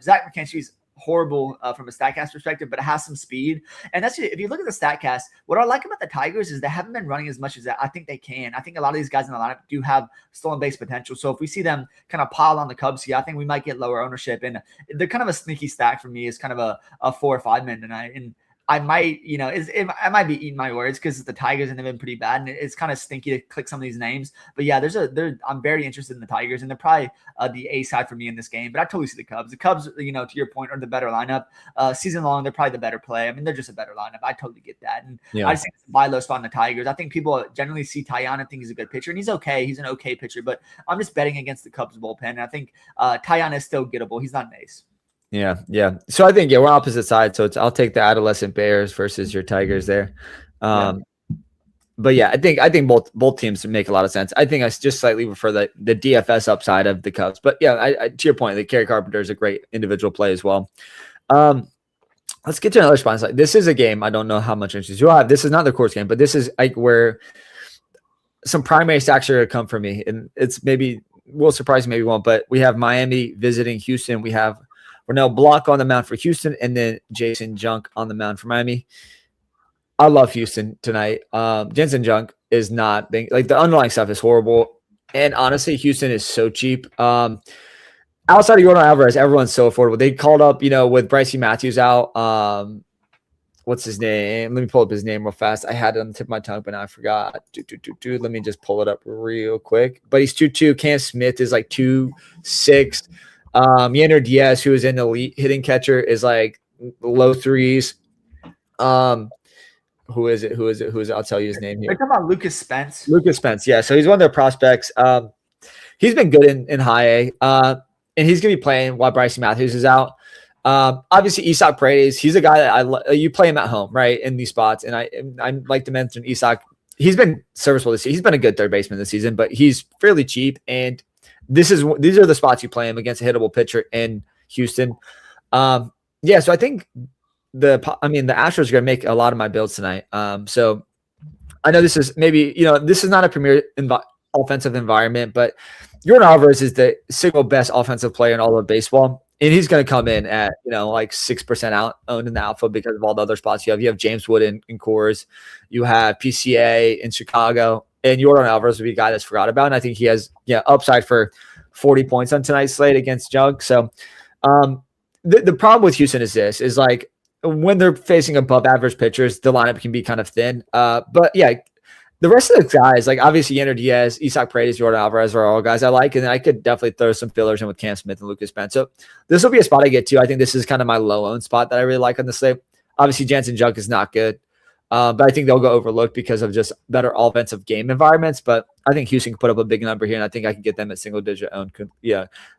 Zach McKinstry's horrible from a StatCast perspective, but it has some speed. And that's if you look at the StatCast, what I like about the Tigers is they haven't been running as much as I think they can. I think a lot of these guys in the lineup do have stolen base potential. So if we see them kind of pile on the Cubs here, I think we might get lower ownership. And they're kind of a sneaky stack for me. Is kind of a 4 or 5 man tonight. And I might, I might be eating my words because the Tigers and they've been pretty bad, and it's kind of stinky to click some of these names. But yeah, I'm very interested in the Tigers, and they're probably the A side for me in this game. But I totally see the Cubs. The Cubs, to your point, are the better lineup. Season long, they're probably the better play. I mean, they're just a better lineup. I totally get that, and I just think it's a buy low spot on the Tigers. I think people generally see Tyon and think he's a good pitcher, and he's okay. He's an okay pitcher, but I'm just betting against the Cubs bullpen, and I think Tyon is still gettable. He's not an ace. Yeah. So I think we're opposite sides. So I'll take the adolescent Bears versus your Tigers there. But yeah, I think both teams make a lot of sense. I think I just slightly prefer the DFS upside of the Cubs. But yeah, I to your point, the Kerry Carpenter is a great individual play as well. Let's get to another spot. This is a game I don't know how much interest you'll have. This is not the course game, but this is like where some primary stacks are going to come for me, and it's maybe will surprise you, maybe won't. But we have Miami visiting Houston. We have Ronell Block on the mound for Houston, and then Jason Junk on the mound for Miami. I love Houston tonight. Jason Junk is not like the underlying stuff is horrible, and honestly, Houston is so cheap. Outside of Yordan Alvarez, everyone's so affordable. They called up, with Brycey Matthews out. What's his name? Let me pull up his name real fast. I had it on the tip of my tongue, but now I forgot. Let me just pull it up real quick. But he's 2.2. Cam Smith is like 2.6. Yander Diaz, who is an elite hitting catcher, is like low threes. Who is it? I'll tell you his name here. They're talking about Lucas Spence. Lucas Spence, yeah. So he's one of their prospects. He's been good in high A. And he's going to be playing while Brycey Matthews is out. Obviously, Isaac Paredes, he's a guy that you play him at home, right, in these spots. And I like to mention Isaac. He's been serviceable this season. He's been a good third baseman this season, but he's fairly cheap. And these are the spots you play him against a hittable pitcher in Houston. So I think the Astros are going to make a lot of my builds tonight. So I know this is maybe, this is not a premier offensive environment, but Yordan Alvarez is the single best offensive player in all of baseball. And he's going to come in at, like 6% owned in the outfield because of all the other spots you have. You have James Wood in Coors. You have PCA in Chicago. And Yordan Alvarez would be a guy that's forgot about. And I think he has upside for 40 points on tonight's slate against Junk. So the problem with Houston is like when they're facing above average pitchers, the lineup can be kind of thin. But yeah, the rest of the guys, like obviously Yander Diaz, Isaac Paredes, Yordan Alvarez are all guys I like. And then I could definitely throw some fillers in with Cam Smith and Lucas Spence. So this will be a spot I get to. I think this is kind of my low owned spot that I really like on the slate. Obviously, Jansen Junk is not good. But I think they'll go overlooked because of just better offensive game environments. But I think Houston can put up a big number here, and I think I can get them at single digit owned.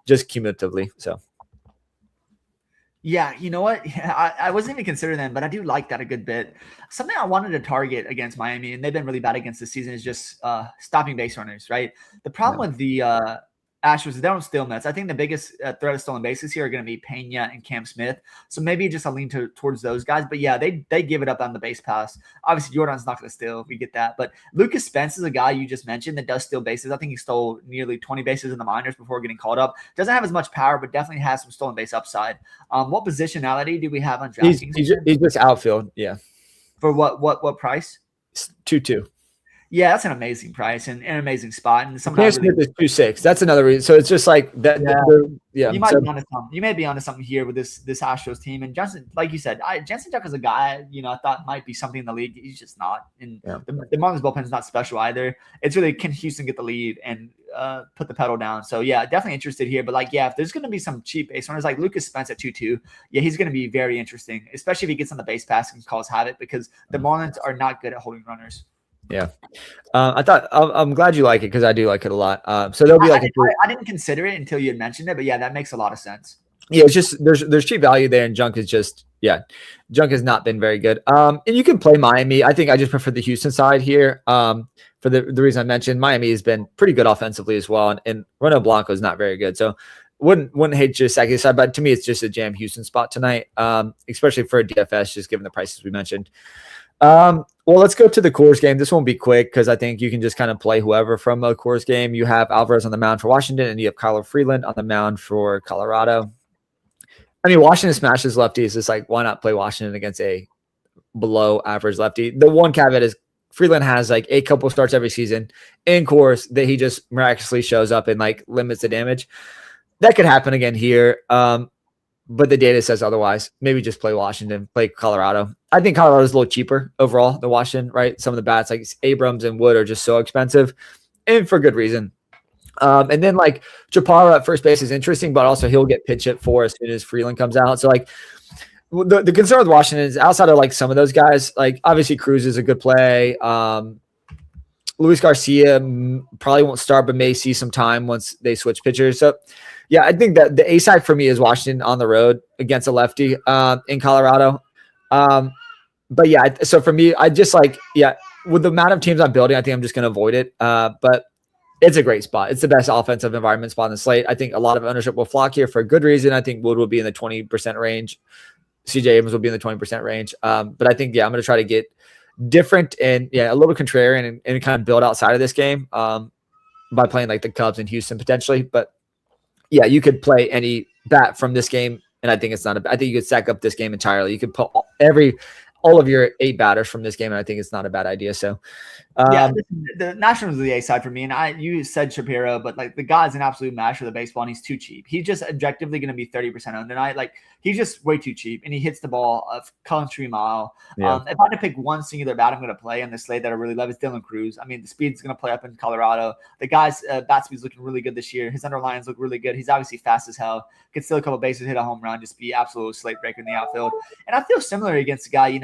Just cumulatively. So. Yeah, you know what? Yeah, I wasn't even considering them, but I do like that a good bit. Something I wanted to target against Miami, and they've been really bad against this season, is just stopping base runners, right? The problem with the Astros, they don't steal Mets. I think the biggest threat of stolen bases here are going to be Pena and Cam Smith. So maybe just a lean towards those guys. But yeah, they give it up on the base pass. Obviously, Jordan's not going to steal. We get that. But Lucas Spence is a guy you just mentioned that does steal bases. I think he stole nearly 20 bases in the minors before getting called up. Doesn't have as much power, but definitely has some stolen base upside. What positionality do we have on DraftKings? He's just outfield. Yeah. For what price? 2-2. Yeah, that's an amazing price and an amazing spot. And Cam Smith is 2-6. That's another reason. So it's just like that. Yeah. You might be onto something. You may be onto something here with this Astros team. And Johnson, like you said, Jansen Tuck is a guy, I thought might be something in the league. He's just not. And the Marlins bullpen is not special either. It's really, can Houston get the lead and put the pedal down? So yeah, definitely interested here. But if there's going to be some cheap base runners like Lucas Spence at 2-2, he's going to be very interesting, especially if he gets on the base pass and calls havoc, because the Marlins are not good at holding runners. Yeah. I'm glad you like it, because I do like it a lot. So there'll be I didn't consider it until you had mentioned it, but yeah, that makes a lot of sense. Yeah, it's just there's cheap value there, and junk is just junk has not been very good. And you can play Miami. I think I just prefer the Houston side here. For the reason I mentioned, Miami has been pretty good offensively as well, and Reno Blanco is not very good. So wouldn't hate just second side, but to me it's just a jam Houston spot tonight. Especially for a DFS, just given the prices we mentioned. Well, let's go to the Coors game. This won't be quick because I think you can just kind of play whoever from a Coors game. You have Alvarez on the mound for Washington, and you have Kyler Freeland on the mound for Colorado. I mean, Washington smashes lefties. It's like, why not play Washington against a below average lefty? The one caveat is Freeland has like a couple starts every season in Coors that he just miraculously shows up and like limits the damage. That could happen again here. But the data says otherwise. Maybe just play Washington, play Colorado. I think Colorado is a little cheaper overall than Washington, right? Some of the bats like Abrams and Wood are just so expensive, and for good reason. And then like Chaparro at first base is interesting, but also he'll get pitch hit for as soon as Freeland comes out. So like the concern with Washington is outside of like some of those guys, like obviously Cruz is a good play. Luis Garcia probably won't start, but may see some time once they switch pitchers. So yeah, I think that the A side for me is Washington on the road against a lefty in Colorado. But yeah, so for me, I just with the amount of teams I'm building, I think I'm just going to avoid it. But it's a great spot. It's the best offensive environment spot on the slate. I think a lot of ownership will flock here for a good reason. I think Wood will be in the 20% range. CJ Abrams will be in the 20% range. But I think, I'm going to try to get different and a little contrarian and kind of build outside of this game by playing like the Cubs and Houston potentially. But yeah, you could play any bat from this game, and I think it's not I think you could stack up this game entirely. You could put all of your 8 batters from this game, and I think it's not a bad idea. So the Nationals are the A side for me, and you said Shapiro, but like the guy's an absolute master of the baseball, and he's too cheap. He's just objectively going to be 30% owned tonight. Like he's just way too cheap, and he hits the ball a country mile. If I had to pick one singular bat I'm going to play on this slate that I really love, it's Dylan Cruz. I mean, the speed's going to play up in Colorado. The guy's bat speed's looking really good this year. His underlines look really good. He's obviously fast as hell. Could steal a couple bases, hit a home run, just be absolute slate breaker in the outfield. And I feel similar against a guy,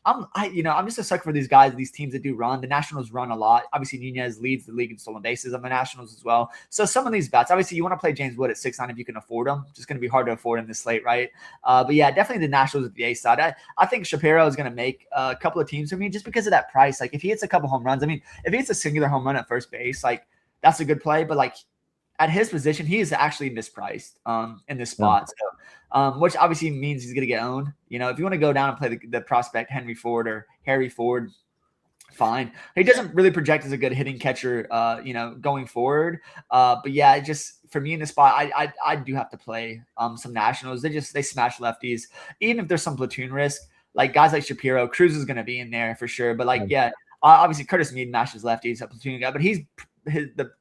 I'm just a sucker for these guys, these teams that do run. The Nationals run a lot. Obviously, Nunez leads the league in stolen bases on the Nationals as well. So some of these bats, obviously, you want to play James Wood at 6'9" if you can afford him. It's just going to be hard to afford in this slate, right? But yeah, definitely the Nationals at the A side. I think Shapiro is going to make a couple of teams for me just because of that price. Like if he hits a couple home runs, I mean, if he hits a singular home run at first base, like that's a good play. But like at his position, he is actually mispriced in this spot. So, which obviously means he's going to get owned. If you want to go down and play the prospect Henry Ford or Harry Ford, fine. He doesn't really project as a good hitting catcher, going forward. But yeah, just for me in this spot, I do have to play some Nationals. They smash lefties, even if there's some platoon risk. Like guys like Shapiro, Cruz is going to be in there for sure. But obviously Curtis Mead mashes lefties, a platoon guy, but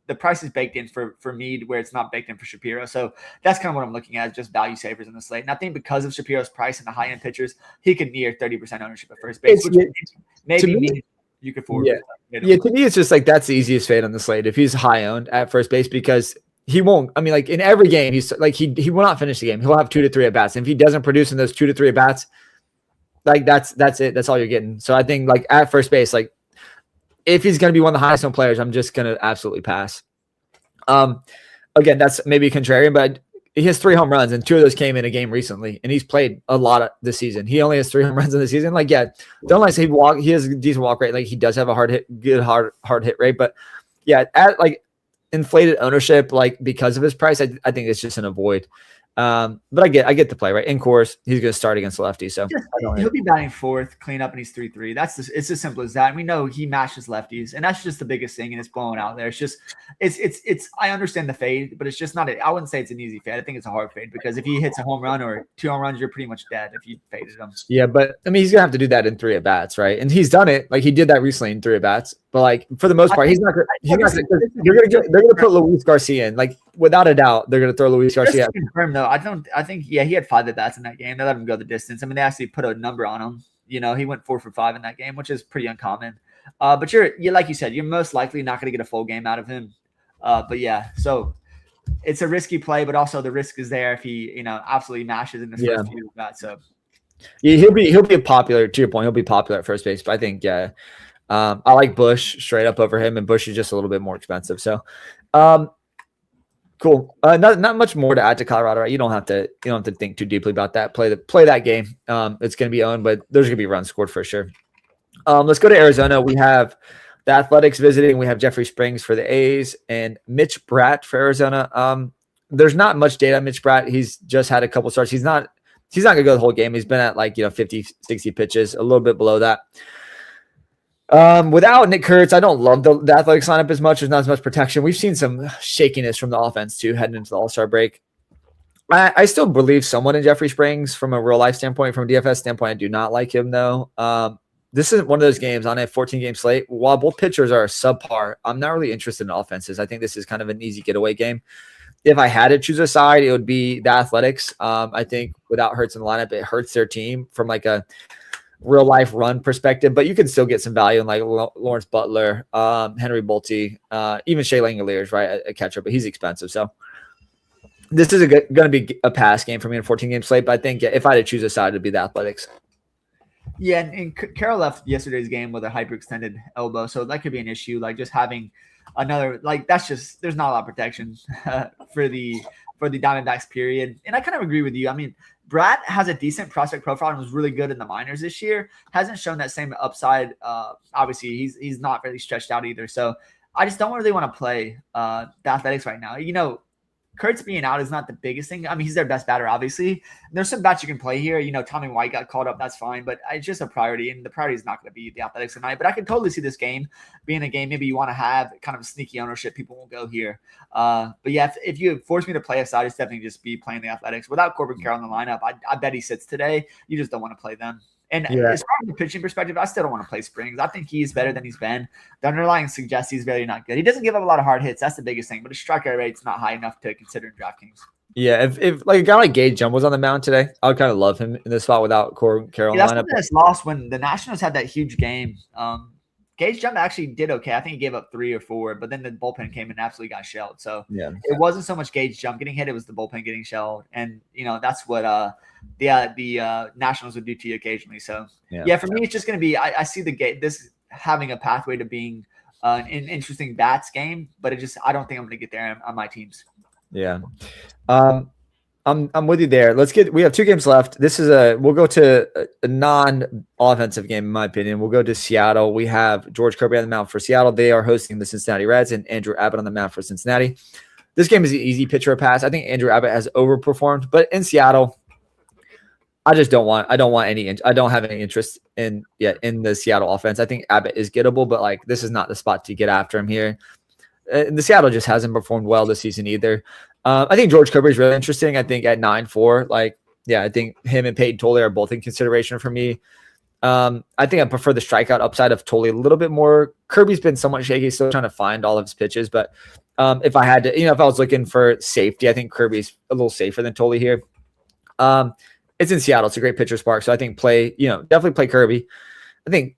the price is baked in for Mead where it's not baked in for Shapiro. So that's kind of what I'm looking at, is just value savers in the slate. And I think because of Shapiro's price and the high end pitchers, he could near 30% ownership at first base, which maybe you could afford. Yeah, to me, it's just like that's the easiest fade on the slate if he's high owned at first base, because he won't. I mean, like in every game, he's like he will not finish the game. He'll have 2 to 3 at bats. And if he doesn't produce in those 2 to 3 at bats, like that's it. That's all you're getting. So I think like at first base, like if he's going to be one of the highest owned players, I'm just going to absolutely pass. Again, that's maybe contrarian, but he has 3 home runs, and 2 of those came in a game recently, and he's played a lot this season. He only has 3 home runs in the season. Like, don't like say he has a decent walk rate. Like he does have a good hard hit rate, but yeah, inflated ownership, like because of his price, I think it's just an avoid. But I get the play, right? In course, he's going to start against the lefty, so he'll be batting fourth, clean up, and he's 3-3. It's as simple as that. And we know he matches lefties, and that's just the biggest thing. And it's blowing out there. It's just it's. I understand the fade, but it's just not. I wouldn't say it's an easy fade. I think it's a hard fade because if he hits a home run or 2 home runs, you're pretty much dead if you faded him. Yeah, but I mean, he's gonna have to do that in 3 at bats, right? And he's done it. Like he did that recently in 3 at bats. But like for the most part, he's not. They're gonna put Luis Garcia in. Like without a doubt, they're gonna throw Luis Garcia. Confirm though, I think he had 5 at bats in that game. They let him go the distance. I mean, they actually put a number on him. You know, he went 4 for 5 in that game, which is pretty uncommon. But you're like you said, you're most likely not going to get a full game out of him. But yeah, so it's a risky play, but also the risk is there if he absolutely mashes in the first few at bats. So yeah, he'll be a popular. To your point, he'll be popular at first base. But I think I like Bush straight up over him, and Bush is just a little bit more expensive. So, cool. Not much more to add to Colorado, right? You don't have to think too deeply about that. Play that game. It's going to be owned, but there's going to be runs scored for sure. Let's go to Arizona. We have the Athletics visiting. We have Jeffrey Springs for the A's and Mitch Bratt for Arizona. There's not much data on Mitch Bratt. He's just had a couple starts. He's not going to go the whole game. He's been at 50, 60 pitches, a little bit below that. Without Nick Kurtz, I don't love the Athletics lineup as much. There's not as much protection. We've seen some shakiness from the offense too, heading into the All-Star break. I still believe somewhat in Jeffrey Springs from a real life standpoint. From a DFS standpoint, I do not like him though. This isn't one of those games on a 14-game slate. While both pitchers are subpar, I'm not really interested in offenses. I think this is kind of an easy getaway game. If I had to choose a side, it would be the Athletics. I think without Hurts in the lineup, it hurts their team from like a real life run perspective, but you can still get some value in like Lawrence Butler, Henry Bolte, even Shea Langoliers, right? A catcher, but he's expensive. So this is going to be a pass game for me in a 14-game slate, but I think if I had to choose a side, it'd be the Athletics. Yeah, and Carroll left yesterday's game with a hyperextended elbow, so that could be an issue. Like just having another, there's not a lot of protection for the Diamondbacks period. And I kind of agree with you. I mean, Bratt has a decent prospect profile and was really good in the minors this year. Hasn't shown that same upside. Obviously, he's not really stretched out either. So I just don't really want to play the Athletics right now. Kurtz being out is not the biggest thing. I mean, he's their best batter, obviously. There's some bats you can play here. Tommy White got called up. That's fine. But it's just a priority, and the priority is not going to be the Athletics tonight. But I can totally see this game being a game maybe you want to have kind of a sneaky ownership. People won't go here. But yeah, if you force me to play a side, it's definitely just be playing the Athletics. Without Corbin Carroll in the lineup, I bet he sits today. You just don't want to play them. And as far as the pitching perspective, I still don't want to play Springs. I think he's better than he's been. The underlying suggests he's very not good. He doesn't give up a lot of hard hits. That's the biggest thing. But his strikeout rate's not high enough to consider in DraftKings. Yeah, if like a guy like Gage Jump was on the mound today, I would kind of love him in this spot without Corbin Carroll. Yeah, that's that's lost when the Nationals had that huge game. Gage Jump actually did okay. I think he gave up 3 or 4, but then the bullpen came and absolutely got shelled. So it wasn't so much Gage Jump getting hit; it was the bullpen getting shelled, and that's what the Nationals would do to you occasionally. So for me, it's just going to be I see this having a pathway to being an interesting bats game, but I don't think I'm going to get there on my teams. Yeah. I'm with you there. We have 2 games left. We'll go to a non-offensive game, in my opinion. We'll go to Seattle. We have George Kirby on the mound for Seattle. They are hosting the Cincinnati Reds and Andrew Abbott on the mound for Cincinnati. This game is an easy pitcher or pass. I think Andrew Abbott has overperformed, but in Seattle, I don't have any interest in the Seattle offense. I think Abbott is gettable, but this is not the spot to get after him here. The Seattle just hasn't performed well this season either. I think George Kirby is really interesting. I think at 9-4, I think him and Peyton Tolley are both in consideration for me. I think I prefer the strikeout upside of Tolley a little bit more. Kirby's been somewhat shaky, still trying to find all of his pitches. But if I had to, if I was looking for safety, I think Kirby's a little safer than Tolley here. It's in Seattle. It's a great pitcher's park. So I think definitely play Kirby. I think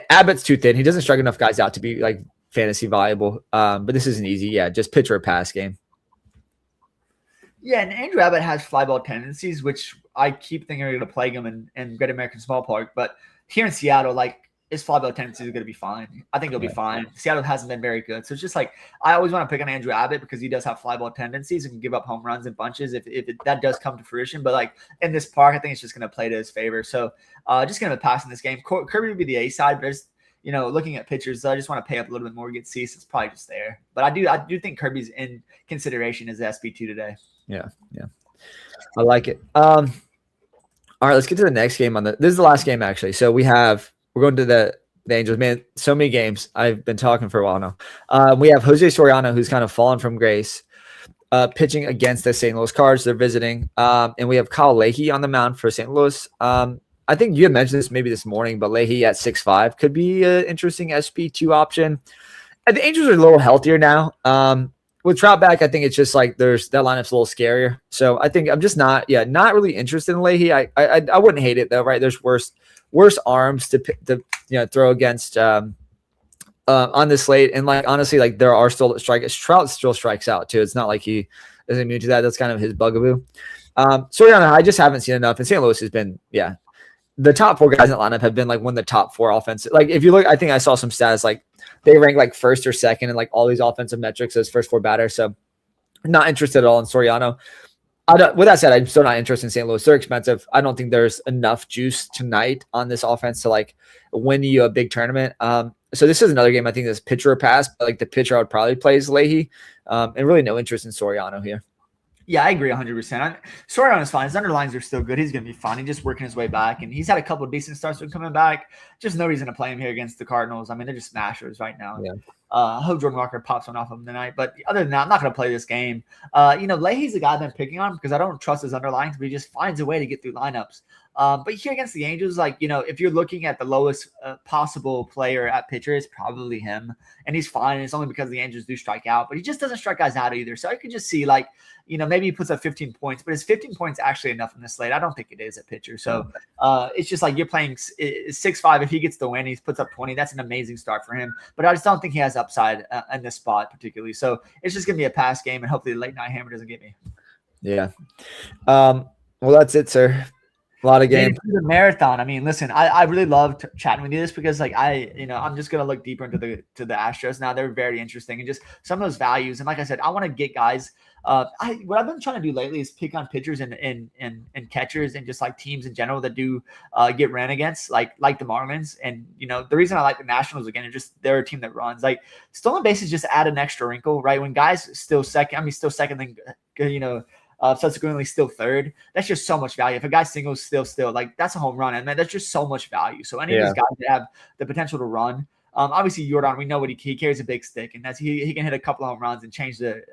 Abbott's too thin. He doesn't strike enough guys out to be fantasy viable. But this is an easy, just pitch or pass game. Yeah, and Andrew Abbott has fly ball tendencies, which I keep thinking are going to plague him in Great American Small Park. But here in Seattle, his fly ball tendencies are going to be fine. I think he'll be fine. Seattle hasn't been very good. So it's just I always want to pick on Andrew Abbott because he does have fly ball tendencies and can give up home runs and bunches if that does come to fruition. But in this park, I think it's just going to play to his favor. So just going to pass in this game. Kirby would be the A side, but looking at pitchers, I just want to pay up a little bit more to get Cease. It's probably just there. But I do think Kirby's in consideration as SP2 today. Yeah. I like it. All right, let's get to the next game this is the last game actually. So we're going to the Angels. Man, so many games. I've been talking for a while now. We have Jose Soriano, who's kind of fallen from grace, pitching against the St. Louis Cards. They're visiting. And we have Kyle Leahy on the mound for St. Louis. I think you had mentioned this maybe this morning, but Leahy at 6'5" could be an interesting SP2 option. And the Angels are a little healthier now. With Trout back, I think it's just like that lineup's a little scarier. So I think I'm just not really interested in Leahy. I wouldn't hate it though, right? There's worse arms to throw against on the slate, and like honestly, like there are still strikes. Trout still strikes out too. It's not like he isn't immune to that. That's kind of his bugaboo. I just haven't seen enough. And St. Louis has been the top 4 guys in the lineup have been like one of the top 4 offensive. Like if you look, I think I saw some stats like they rank like first or second in like all these offensive metrics as first 4 batters. So not interested at all in Soriano. With that said, I'm still not interested in St. Louis. They're expensive. I don't think there's enough juice tonight on this offense to like win you a big tournament. So this is another game I think that's pitcher or pass, but like the pitcher I would probably play is Leahy, and really no interest in Soriano here. Yeah, I agree 100%. Soriano's fine. His underlines are still good. He's going to be fine. He's just working his way back, and he's had a couple of decent starts when coming back. Just no reason to play him here against the Cardinals. I mean, they're just smashers right now. Yeah. I hope Jordan Walker pops one off of him tonight. But other than that, I'm not going to play this game. Leahy's the guy I've been picking on because I don't trust his underlines, but he just finds a way to get through lineups. But here against the Angels, if you're looking at the lowest possible player at pitcher, it's probably him. And he's fine. And it's only because the Angels do strike out, but he just doesn't strike guys out either. So I could just see maybe he puts up 15 points, but is 15 points actually enough in this slate? I don't think it is at pitcher. So it's just like you're playing 6'5". If he gets the win, he puts up 20. That's an amazing start for him. But I just don't think he has upside in this spot particularly. So it's just going to be a pass game, and hopefully the late night hammer doesn't get me. Yeah. Well, that's it, sir. A lot of games. The marathon. I mean, listen, I really loved chatting with you this because I'm just gonna look deeper into the Astros now. They're very interesting and just some of those values. And like I said, I want to get guys. What I've been trying to do lately is pick on pitchers and catchers and just like teams in general that do get ran against, like the Marlins. And the reason I like the Nationals again is just they're a team that runs. Like stolen bases just add an extra wrinkle, right? When guys still second, then subsequently still third. That's just so much value. If a guy singles still like that's a home run, and that's just so much value. So any of these guys that have the potential to run, obviously Jordan, we know what he carries a big stick, and that's he can hit a couple of home runs and change the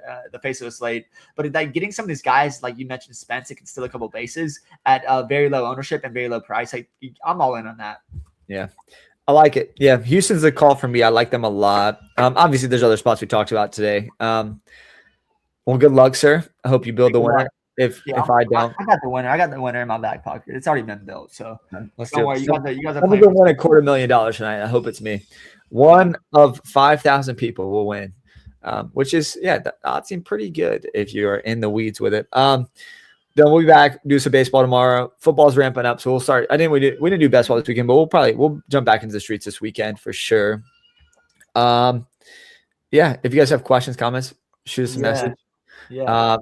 face of the slate. But like getting some of these guys, like you mentioned, Spence, that can steal a couple of bases at very low ownership and very low price. I'm all in on that. Yeah. I like it. Yeah, Houston's a call for me. I like them a lot. Obviously, there's other spots we talked about today. Well, good luck, sir. I hope you build the winner. If I don't, I got the winner. I got the winner in my back pocket. It's already been built. So let's don't do worry. it. You guys are. I'm gonna win $250,000 tonight. I hope it's me. One of 5,000 people will win, which is the odds seem pretty good if you're in the weeds with it. Then we'll be back, do some baseball tomorrow. Football's ramping up, so we'll start. We didn't do baseball this weekend, but we'll jump back into the streets this weekend for sure. If you guys have questions, comments, shoot us a message. Yeah.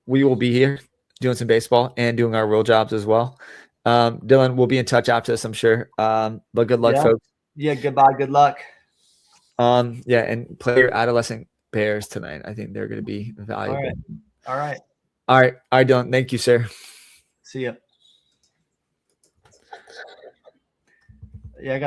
We will be here doing some baseball and doing our real jobs as well. Dylan, we'll be in touch after this, I'm sure. But good luck, folks. Yeah, goodbye. Good luck. And play your adolescent Bears tonight. I think they're going to be valuable. All right, Dylan. Thank you, sir. See ya. Yeah, I got